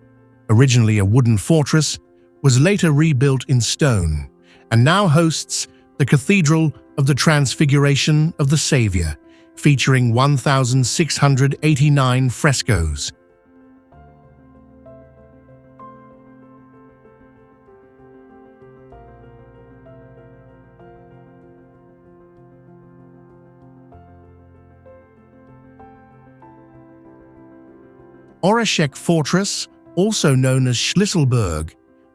originally a wooden fortress, was later rebuilt in stone and now hosts the Cathedral of the Transfiguration of the Savior, featuring 1,689 frescoes. Oreshek Fortress, also known as Schlisselburg,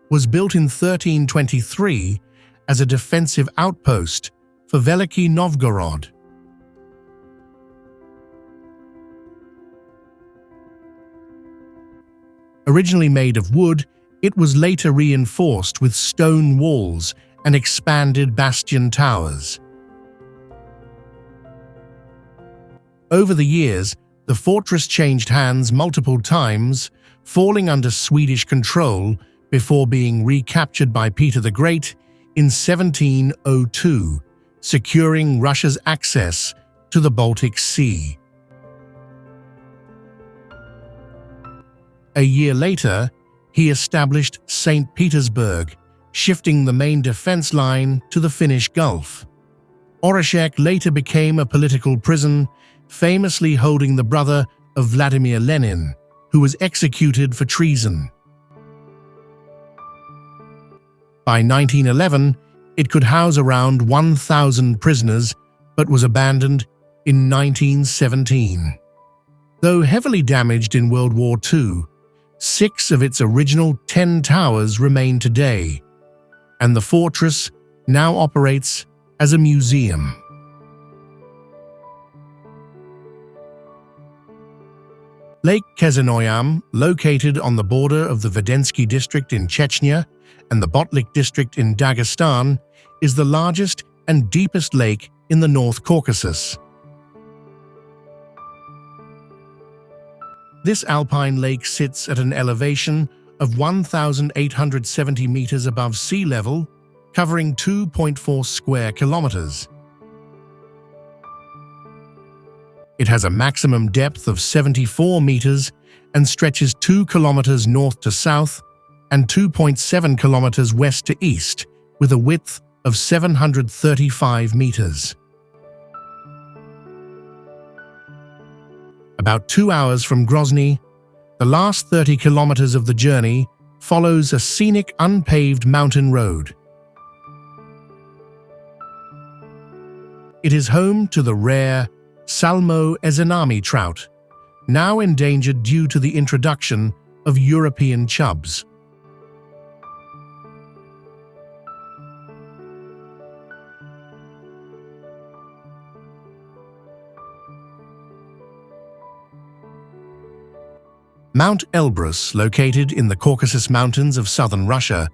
was built in 1323 as a defensive outpost for Veliki Novgorod. Originally made of wood, it was later reinforced with stone walls and expanded bastion towers. Over the years, the fortress changed hands multiple times, falling under Swedish control before being recaptured by Peter the Great in 1702, securing Russia's access to the Baltic Sea. A year later, he established St. Petersburg, shifting the main defense line to the Finnish Gulf. Oreshek later became a political prison, famously holding the brother of Vladimir Lenin, who was executed for treason. By 1911, it could house around 1,000 prisoners, but was abandoned in 1917. Though heavily damaged in World War II, 6 of its original 10 towers remain today, and the fortress now operates as a museum. Lake Kezenoyam, located on the border of the Vedensky district in Chechnya and the Botlik district in Dagestan, is the largest and deepest lake in the North Caucasus. This alpine lake sits at an elevation of 1,870 meters above sea level, covering 2.4 square kilometers. It has a maximum depth of 74 meters and stretches 2 kilometers north to south and 2.7 kilometers west to east, with a width of 735 meters. About 2 hours from Grozny, the last 30 kilometers of the journey follows a scenic unpaved mountain road. It is home to the rare Salmo-ezonami trout, now endangered due to the introduction of European chubs. Mount Elbrus, located in the Caucasus Mountains of southern Russia,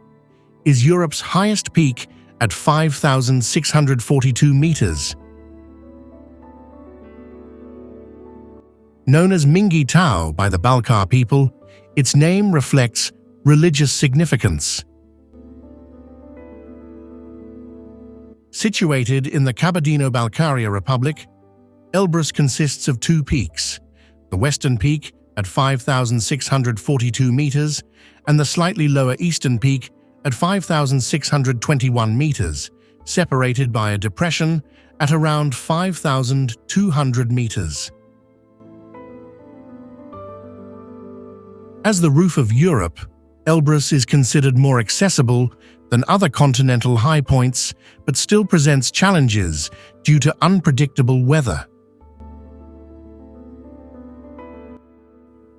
is Europe's highest peak at 5,642 meters. Known as Mingi Tao by the Balkar people, its name reflects religious significance. Situated in the Kabardino-Balkaria Republic, Elbrus consists of two peaks, the western peak at 5,642 meters and the slightly lower eastern peak at 5,621 meters, separated by a depression at around 5,200 meters. As the roof of Europe, Elbrus is considered more accessible than other continental high points, but still presents challenges due to unpredictable weather.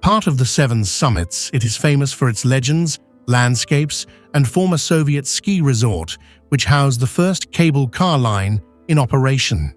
Part of the Seven Summits, it is famous for its legends, landscapes, and former Soviet ski resort, which housed the first cable car line in operation.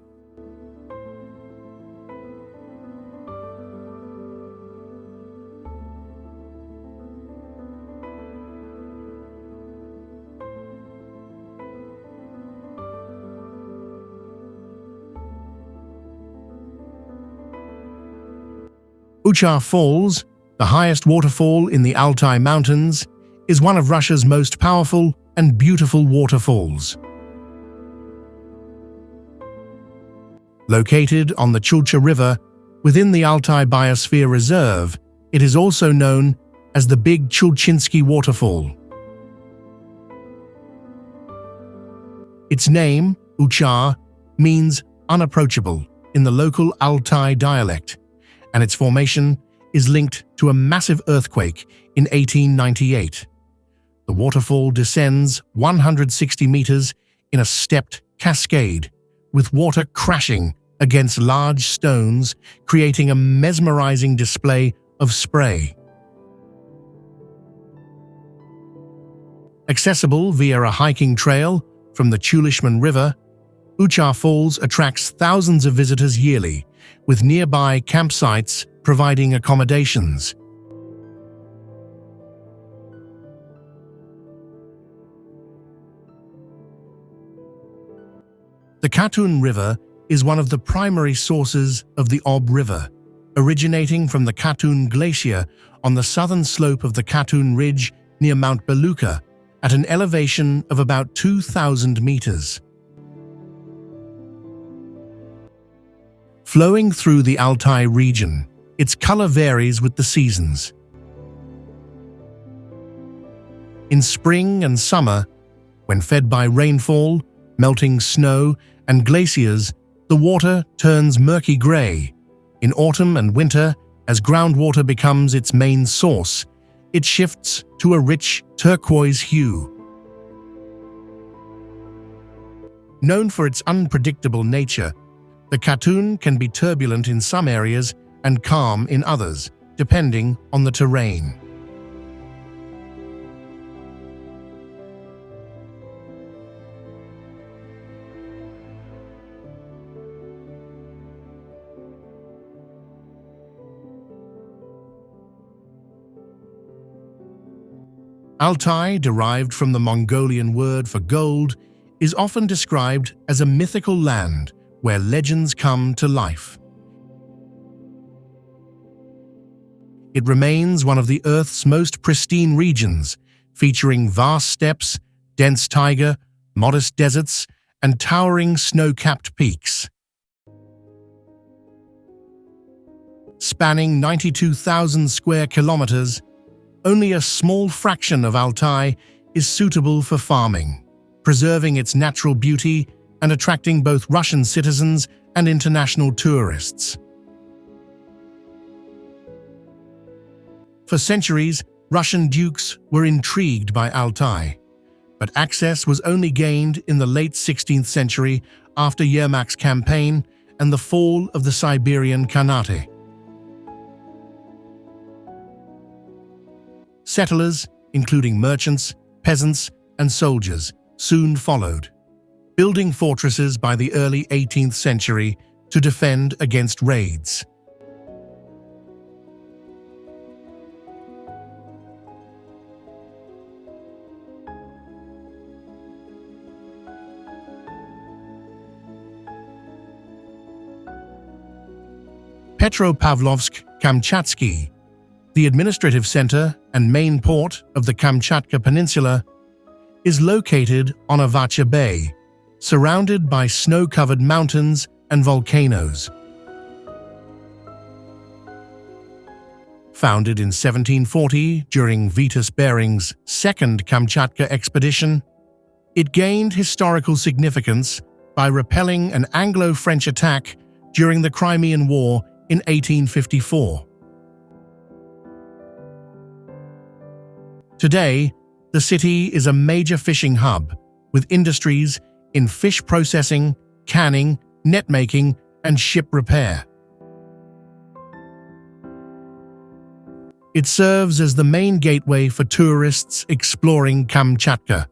Uchar Falls, the highest waterfall in the Altai Mountains, is one of Russia's most powerful and beautiful waterfalls. Located on the Chulcha River within the Altai Biosphere Reserve, it is also known as the Big Chulchinsky Waterfall. Its name, Uchar, means unapproachable in the local Altai dialect, and its formation is linked to a massive earthquake in 1898. The waterfall descends 160 meters in a stepped cascade, with water crashing against large stones, creating a mesmerizing display of spray. Accessible via a hiking trail from the Chulishman River, Uchar Falls attracts thousands of visitors yearly, with nearby campsites providing accommodations. The Katun River is one of the primary sources of the Ob River, originating from the Katun Glacier on the southern slope of the Katun Ridge near Mount Belukha at an elevation of about 2,000 meters. Flowing through the Altai region, its color varies with the seasons. In spring and summer, when fed by rainfall, melting snow, and glaciers, the water turns murky gray. In autumn and winter, as groundwater becomes its main source, it shifts to a rich turquoise hue. Known for its unpredictable nature, the Katun can be turbulent in some areas and calm in others, depending on the terrain. Altai, derived from the Mongolian word for gold, is often described as a mythical land where legends come to life. It remains one of the Earth's most pristine regions, featuring vast steppes, dense taiga, modest deserts, and towering snow-capped peaks. Spanning 92,000 square kilometers, only a small fraction of Altai is suitable for farming, preserving its natural beauty and attracting both Russian citizens and international tourists. For centuries, Russian dukes were intrigued by Altai, but access was only gained in the late 16th century after Yermak's campaign and the fall of the Siberian Khanate. Settlers, including merchants, peasants, and soldiers, soon followed, building fortresses by the early 18th century to defend against raids. Petropavlovsk-Kamchatsky, the administrative center and main port of the Kamchatka Peninsula, is located on Avacha Bay, surrounded by snow-covered mountains and volcanoes. Founded in 1740 during Vitus Bering's second Kamchatka expedition, it gained historical significance by repelling an Anglo-French attack during the Crimean War in 1854. Today, the city is a major fishing hub with industries in fish processing, canning, net making, and ship repair. It serves as the main gateway for tourists exploring Kamchatka,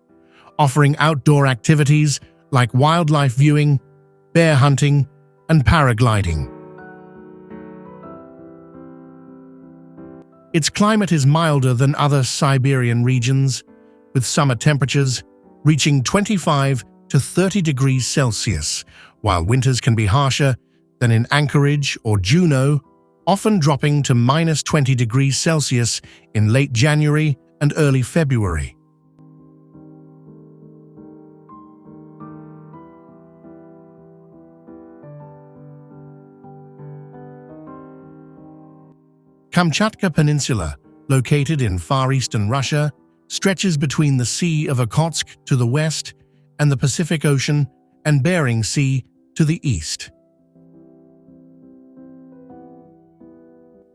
offering outdoor activities like wildlife viewing, bear hunting, and paragliding. Its climate is milder than other Siberian regions, with summer temperatures reaching 25 to 30 degrees Celsius, while winters can be harsher than in Anchorage or Juneau, often dropping to minus 20 degrees Celsius in late January and early February. Kamchatka Peninsula, located in far eastern Russia, stretches between the Sea of Okhotsk to the west and the Pacific Ocean and Bering Sea to the east.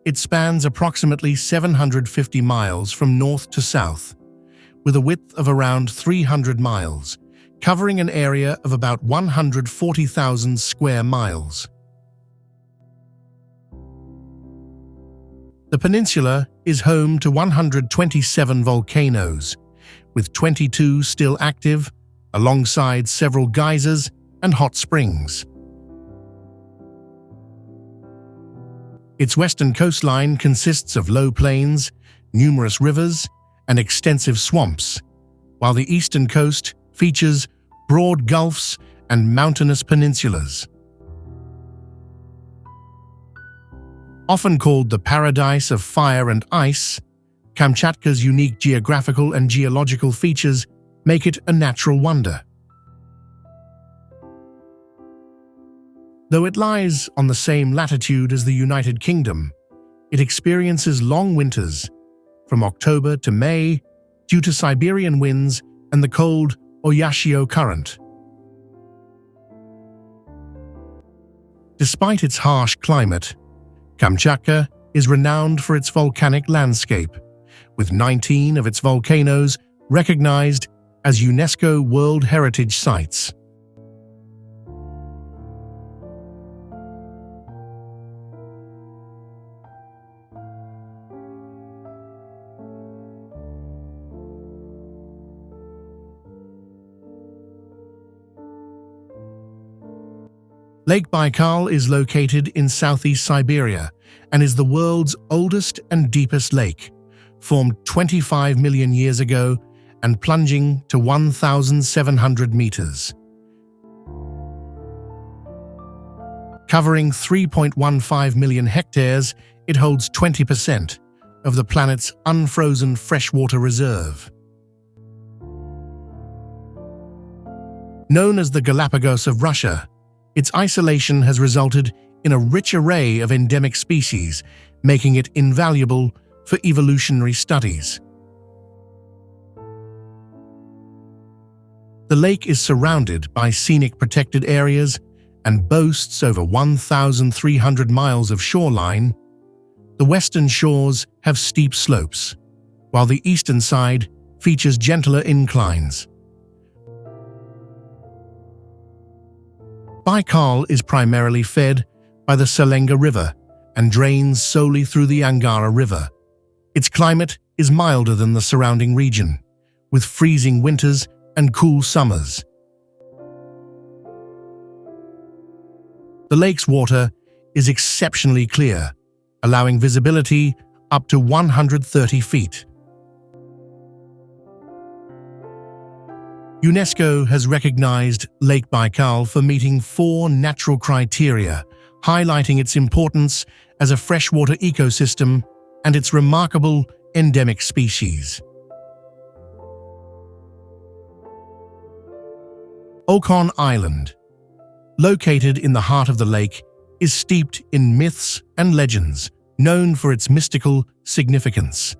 It spans approximately 750 miles from north to south, with a width of around 300 miles, covering an area of about 140,000 square miles. The peninsula is home to 127 volcanoes, with 22 still active, alongside several geysers and hot springs. Its western coastline consists of low plains, numerous rivers, and extensive swamps, while the eastern coast features broad gulfs and mountainous peninsulas. Often called the paradise of fire and ice, Kamchatka's unique geographical and geological features make it a natural wonder. Though it lies on the same latitude as the United Kingdom, it experiences long winters, from October to May, due to Siberian winds and the cold Oyashio Current. Despite its harsh climate, Kamchatka is renowned for its volcanic landscape, with 19 of its volcanoes recognized as UNESCO World Heritage Sites. Lake Baikal is located in southeast Siberia and is the world's oldest and deepest lake, formed 25 million years ago and plunging to 1,700 meters. Covering 3.15 million hectares, it holds 20% of the planet's unfrozen freshwater reserve. Known as the Galapagos of Russia, its isolation has resulted in a rich array of endemic species, making it invaluable for evolutionary studies. The lake is surrounded by scenic protected areas and boasts over 1,300 miles of shoreline. The western shores have steep slopes, while the eastern side features gentler inclines. Baikal is primarily fed by the Selenga River and drains solely through the Angara River. Its climate is milder than the surrounding region, with freezing winters and cool summers. The lake's water is exceptionally clear, allowing visibility up to 130 feet. UNESCO has recognized Lake Baikal for meeting 4 natural criteria, highlighting its importance as a freshwater ecosystem and its remarkable endemic species. Okon Island, located in the heart of the lake, is steeped in myths and legends, known for its mystical significance.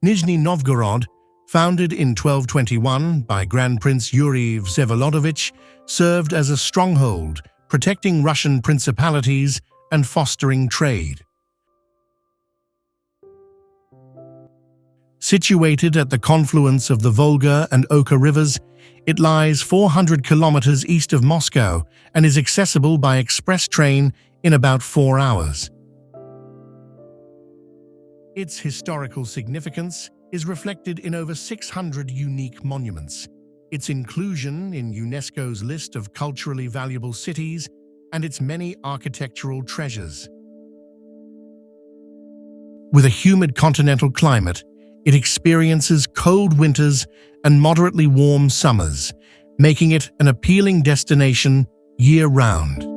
Nizhny Novgorod, founded in 1221 by Grand Prince Yuri Vsevolodovich, served as a stronghold, protecting Russian principalities and fostering trade. Situated at the confluence of the Volga and Oka rivers, it lies 400 kilometers east of Moscow and is accessible by express train in about 4 hours. Its historical significance is reflected in over 600 unique monuments, its inclusion in UNESCO's list of culturally valuable cities, and its many architectural treasures. With a humid continental climate, it experiences cold winters and moderately warm summers, making it an appealing destination year-round.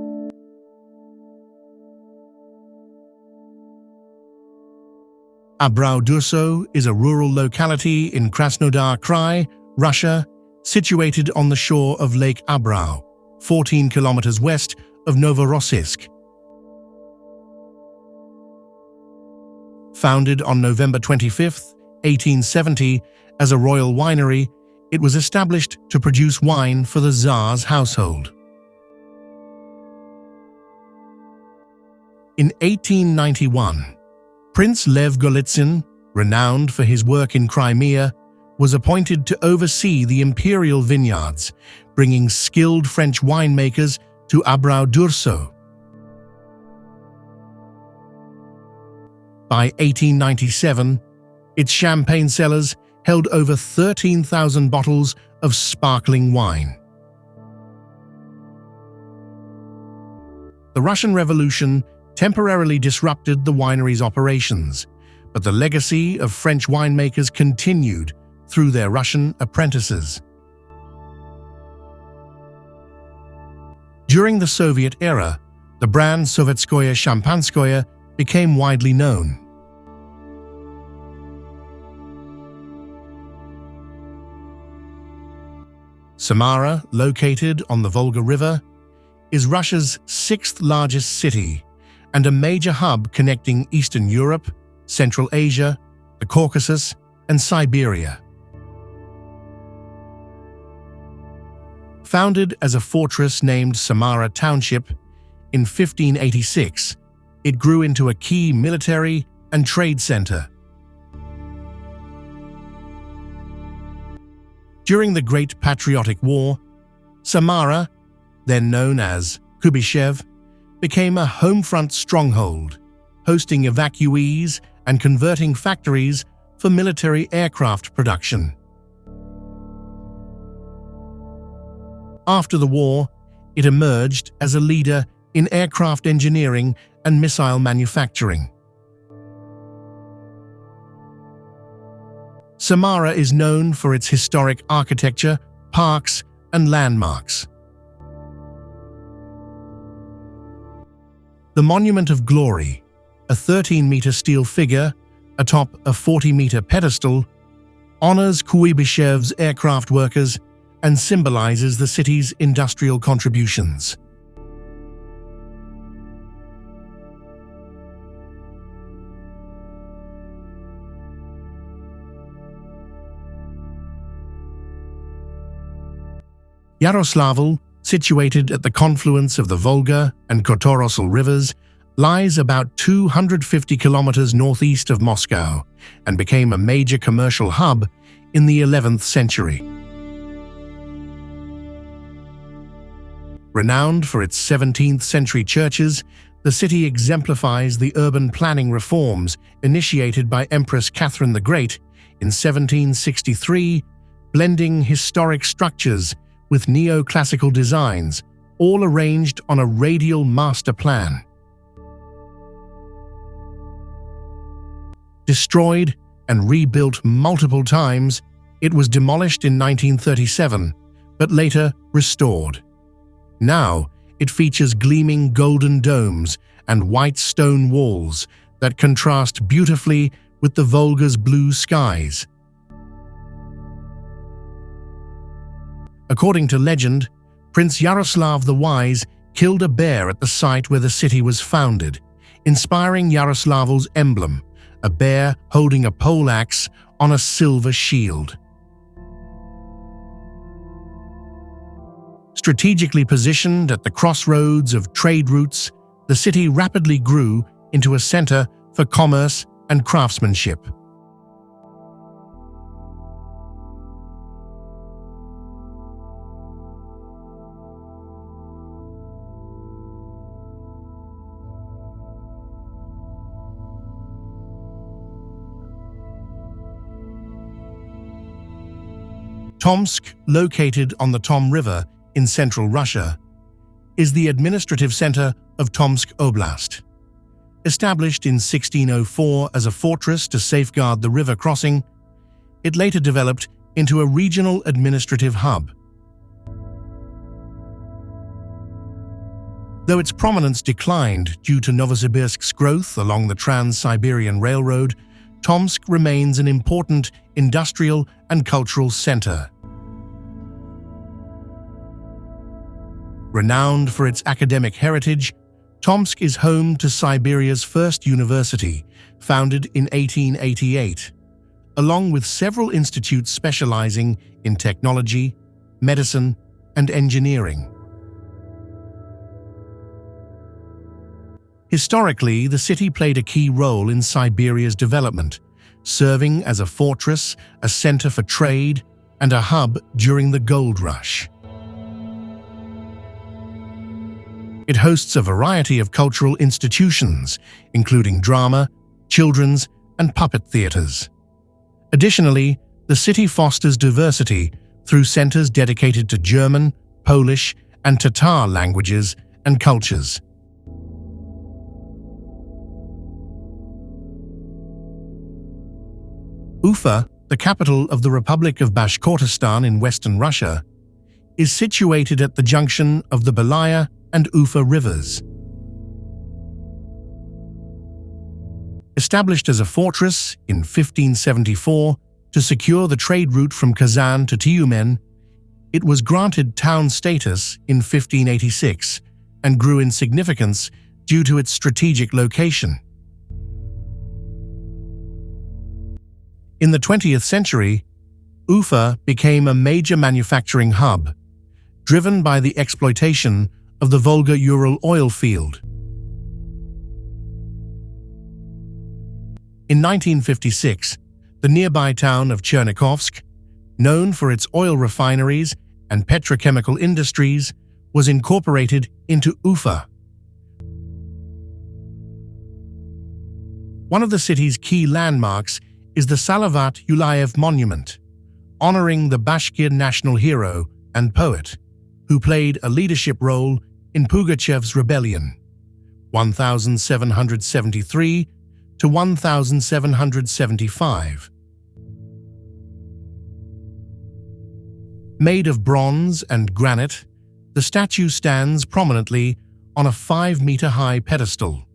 Abrau-Durso is a rural locality in Krasnodar Krai, Russia, situated on the shore of Lake Abrau, 14 kilometers west of Novorossiysk. Founded on November 25, 1870, as a royal winery, it was established to produce wine for the Tsar's household. In 1891, Prince Lev Golitsyn, renowned for his work in Crimea, was appointed to oversee the imperial vineyards, bringing skilled French winemakers to Abrau-Durso. By 1897, its champagne cellars held over 13,000 bottles of sparkling wine. The Russian Revolution temporarily disrupted the winery's operations, but the legacy of French winemakers continued through their Russian apprentices. During the Soviet era, the brand Sovetskoye Shampanskoye became widely known. Samara, located on the Volga River, is Russia's 6th largest city and a major hub connecting Eastern Europe, Central Asia, the Caucasus, and Siberia. Founded as a fortress named Samara Township in 1586, it grew into a key military and trade center. During the Great Patriotic War, Samara, then known as Kubyshev, became a home-front stronghold, hosting evacuees and converting factories for military aircraft production. After the war, it emerged as a leader in aircraft engineering and missile manufacturing. Samara is known for its historic architecture, parks, and landmarks. The Monument of Glory, a 13-meter steel figure atop a 40-meter pedestal, honors Kuibishev's aircraft workers and symbolizes the city's industrial contributions. Yaroslavl, situated at the confluence of the Volga and Kotorosl rivers, lies about 250 kilometers northeast of Moscow and became a major commercial hub in the 11th century. Renowned for its 17th-century churches, the city exemplifies the urban planning reforms initiated by Empress Catherine the Great in 1763, blending historic structures with neoclassical designs, all arranged on a radial master plan. Destroyed and rebuilt multiple times, it was demolished in 1937, but later restored. Now, it features gleaming golden domes and white stone walls that contrast beautifully with the Volga's blue skies. According to legend, Prince Yaroslav the Wise killed a bear at the site where the city was founded, inspiring Yaroslavl's emblem, a bear holding a poleaxe on a silver shield. Strategically positioned at the crossroads of trade routes, the city rapidly grew into a center for commerce and craftsmanship. Tomsk, located on the Tom River in central Russia, is the administrative center of Tomsk Oblast. Established in 1604 as a fortress to safeguard the river crossing, it later developed into a regional administrative hub. Though its prominence declined due to Novosibirsk's growth along the Trans-Siberian Railroad, Tomsk remains an important industrial and cultural center. Renowned for its academic heritage, Tomsk is home to Siberia's first university, founded in 1888, along with several institutes specializing in technology, medicine, and engineering. Historically, the city played a key role in Siberia's development, serving as a fortress, a center for trade, and a hub during the gold rush. It hosts a variety of cultural institutions, including drama, children's, and puppet theaters. Additionally, the city fosters diversity through centers dedicated to German, Polish, and Tatar languages and cultures. Ufa, the capital of the Republic of Bashkortostan in western Russia, is situated at the junction of the Belaya and Ufa rivers. Established as a fortress in 1574 to secure the trade route from Kazan to Tyumen, it was granted town status in 1586 and grew in significance due to its strategic location. In the 20th century, Ufa became a major manufacturing hub, driven by the exploitation of the Volga-Ural oil field. In 1956, the nearby town of Chernikovsk, known for its oil refineries and petrochemical industries, was incorporated into Ufa. One of the city's key landmarks is the Salavat Yuliyev Monument, honoring the Bashkir national hero and poet, who played a leadership role in Pugachev's rebellion, 1773 to 1775. Made of bronze and granite, the statue stands prominently on a 5-meter-high pedestal.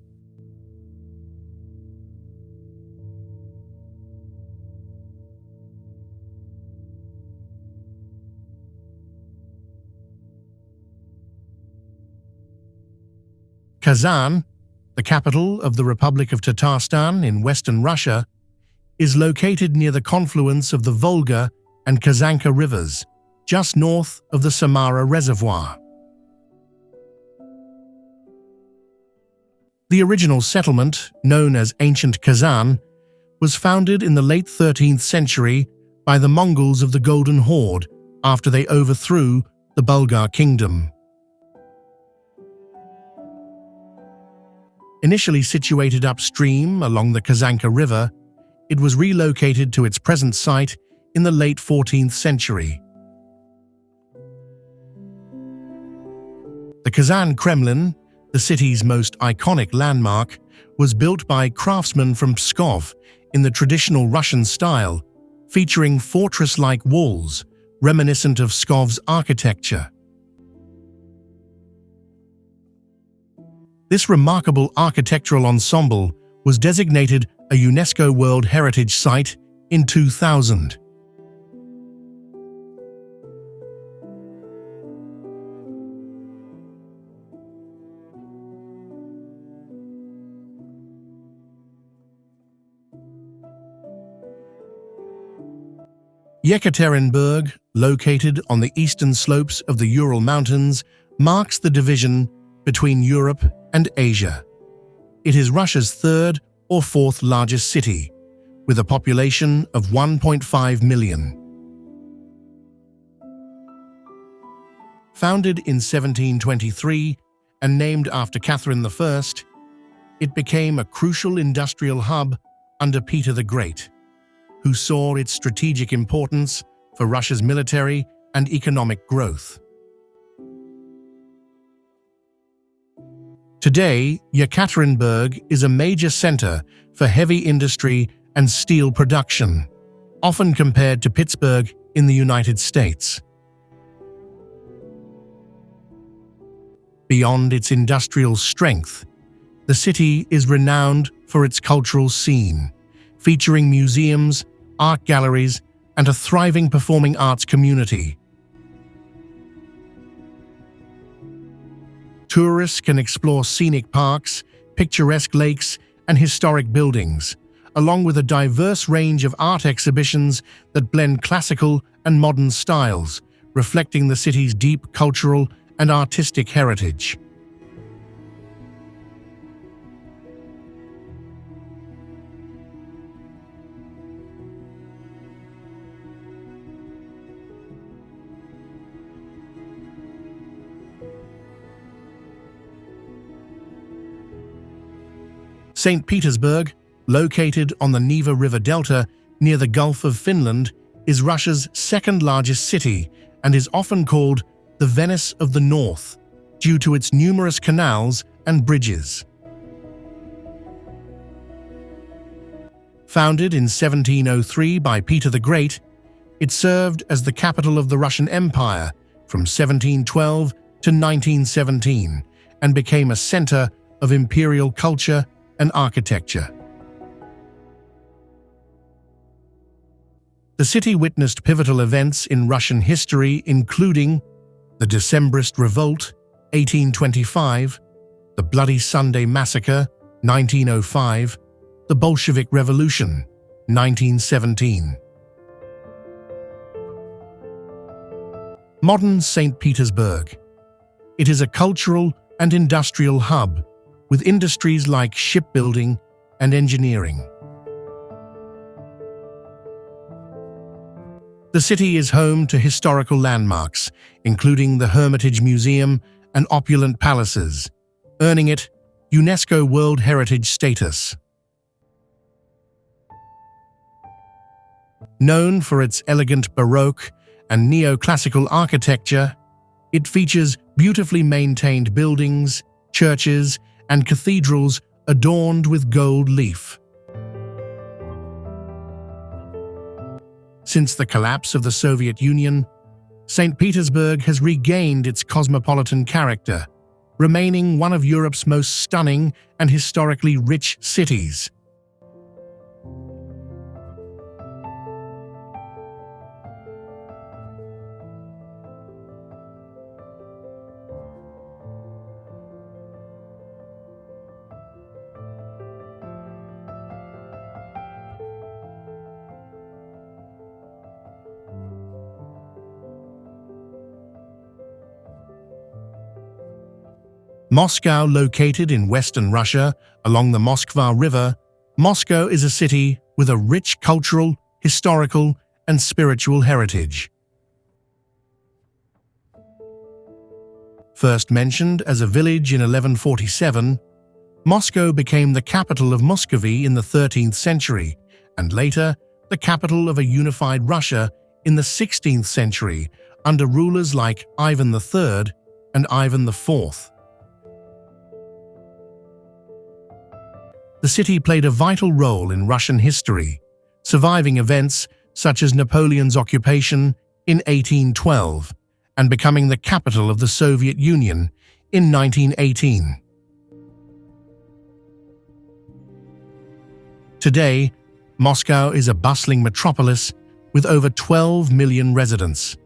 Kazan, the capital of the Republic of Tatarstan in western Russia, is located near the confluence of the Volga and Kazanka rivers, just north of the Samara Reservoir. The original settlement, known as Ancient Kazan, was founded in the late 13th century by the Mongols of the Golden Horde after they overthrew the Bulgar kingdom. Initially situated upstream along the Kazanka River, it was relocated to its present site in the late 14th century. The Kazan Kremlin, the city's most iconic landmark, was built by craftsmen from Pskov in the traditional Russian style, featuring fortress-like walls reminiscent of Pskov's architecture. This remarkable architectural ensemble was designated a UNESCO World Heritage Site in 2000. Yekaterinburg, located on the eastern slopes of the Ural Mountains, marks the division between Europe and Asia. It is Russia's third or fourth largest city, with a population of 1.5 million. Founded in 1723 and named after Catherine I, it became a crucial industrial hub under Peter the Great, who saw its strategic importance for Russia's military and economic growth. Today, Yekaterinburg is a major center for heavy industry and steel production, often compared to Pittsburgh in the United States. Beyond its industrial strength, the city is renowned for its cultural scene, featuring museums, art galleries, and a thriving performing arts community. Tourists can explore scenic parks, picturesque lakes, and historic buildings, along with a diverse range of art exhibitions that blend classical and modern styles, reflecting the city's deep cultural and artistic heritage. St. Petersburg, located on the Neva River Delta near the Gulf of Finland, is Russia's second-largest city and is often called the Venice of the North due to its numerous canals and bridges. Founded in 1703 by Peter the Great, it served as the capital of the Russian Empire from 1712 to 1917 and became a center of imperial culture and architecture. The city witnessed pivotal events in Russian history, including the Decembrist Revolt, 1825, the Bloody Sunday Massacre, 1905, the Bolshevik Revolution, 1917. Modern St. Petersburg. It is a cultural and industrial hub, with industries like shipbuilding and engineering. The city is home to historical landmarks, including the Hermitage Museum and opulent palaces, earning it UNESCO World Heritage status. Known for its elegant Baroque and neoclassical architecture, it features beautifully maintained buildings, churches, and cathedrals adorned with gold leaf. Since the collapse of the Soviet Union, St. Petersburg has regained its cosmopolitan character, remaining one of Europe's most stunning and historically rich cities. Moscow, located in western Russia along the Moskva River, Moscow is a city with a rich cultural, historical, and spiritual heritage. First mentioned as a village in 1147, Moscow became the capital of Muscovy in the 13th century, and later the capital of a unified Russia in the 16th century under rulers like Ivan III and Ivan IV. The city played a vital role in Russian history, surviving events such as Napoleon's occupation in 1812 and becoming the capital of the Soviet Union in 1918. Today, Moscow is a bustling metropolis with over 12 million residents,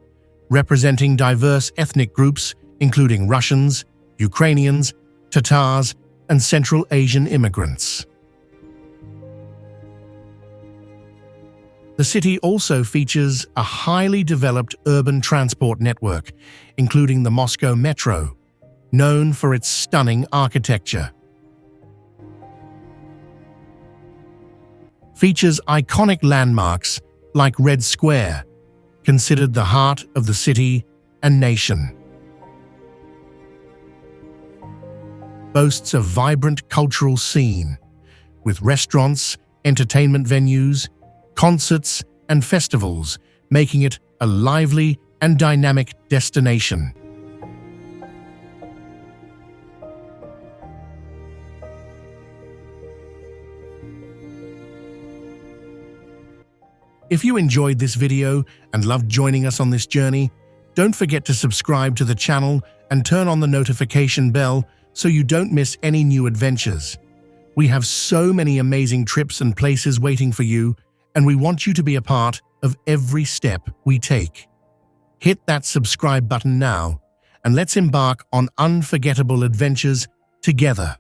representing diverse ethnic groups including Russians, Ukrainians, Tatars, and Central Asian immigrants. The city also features a highly developed urban transport network, including the Moscow Metro, known for its stunning architecture. Features iconic landmarks like Red Square, considered the heart of the city and nation. Boasts a vibrant cultural scene, with restaurants, entertainment venues, concerts, and festivals, making it a lively and dynamic destination. If you enjoyed this video and loved joining us on this journey, don't forget to subscribe to the channel and turn on the notification bell so you don't miss any new adventures. We have so many amazing trips and places waiting for you, and we want you to be a part of every step we take. Hit that subscribe button now, and let's embark on unforgettable adventures together.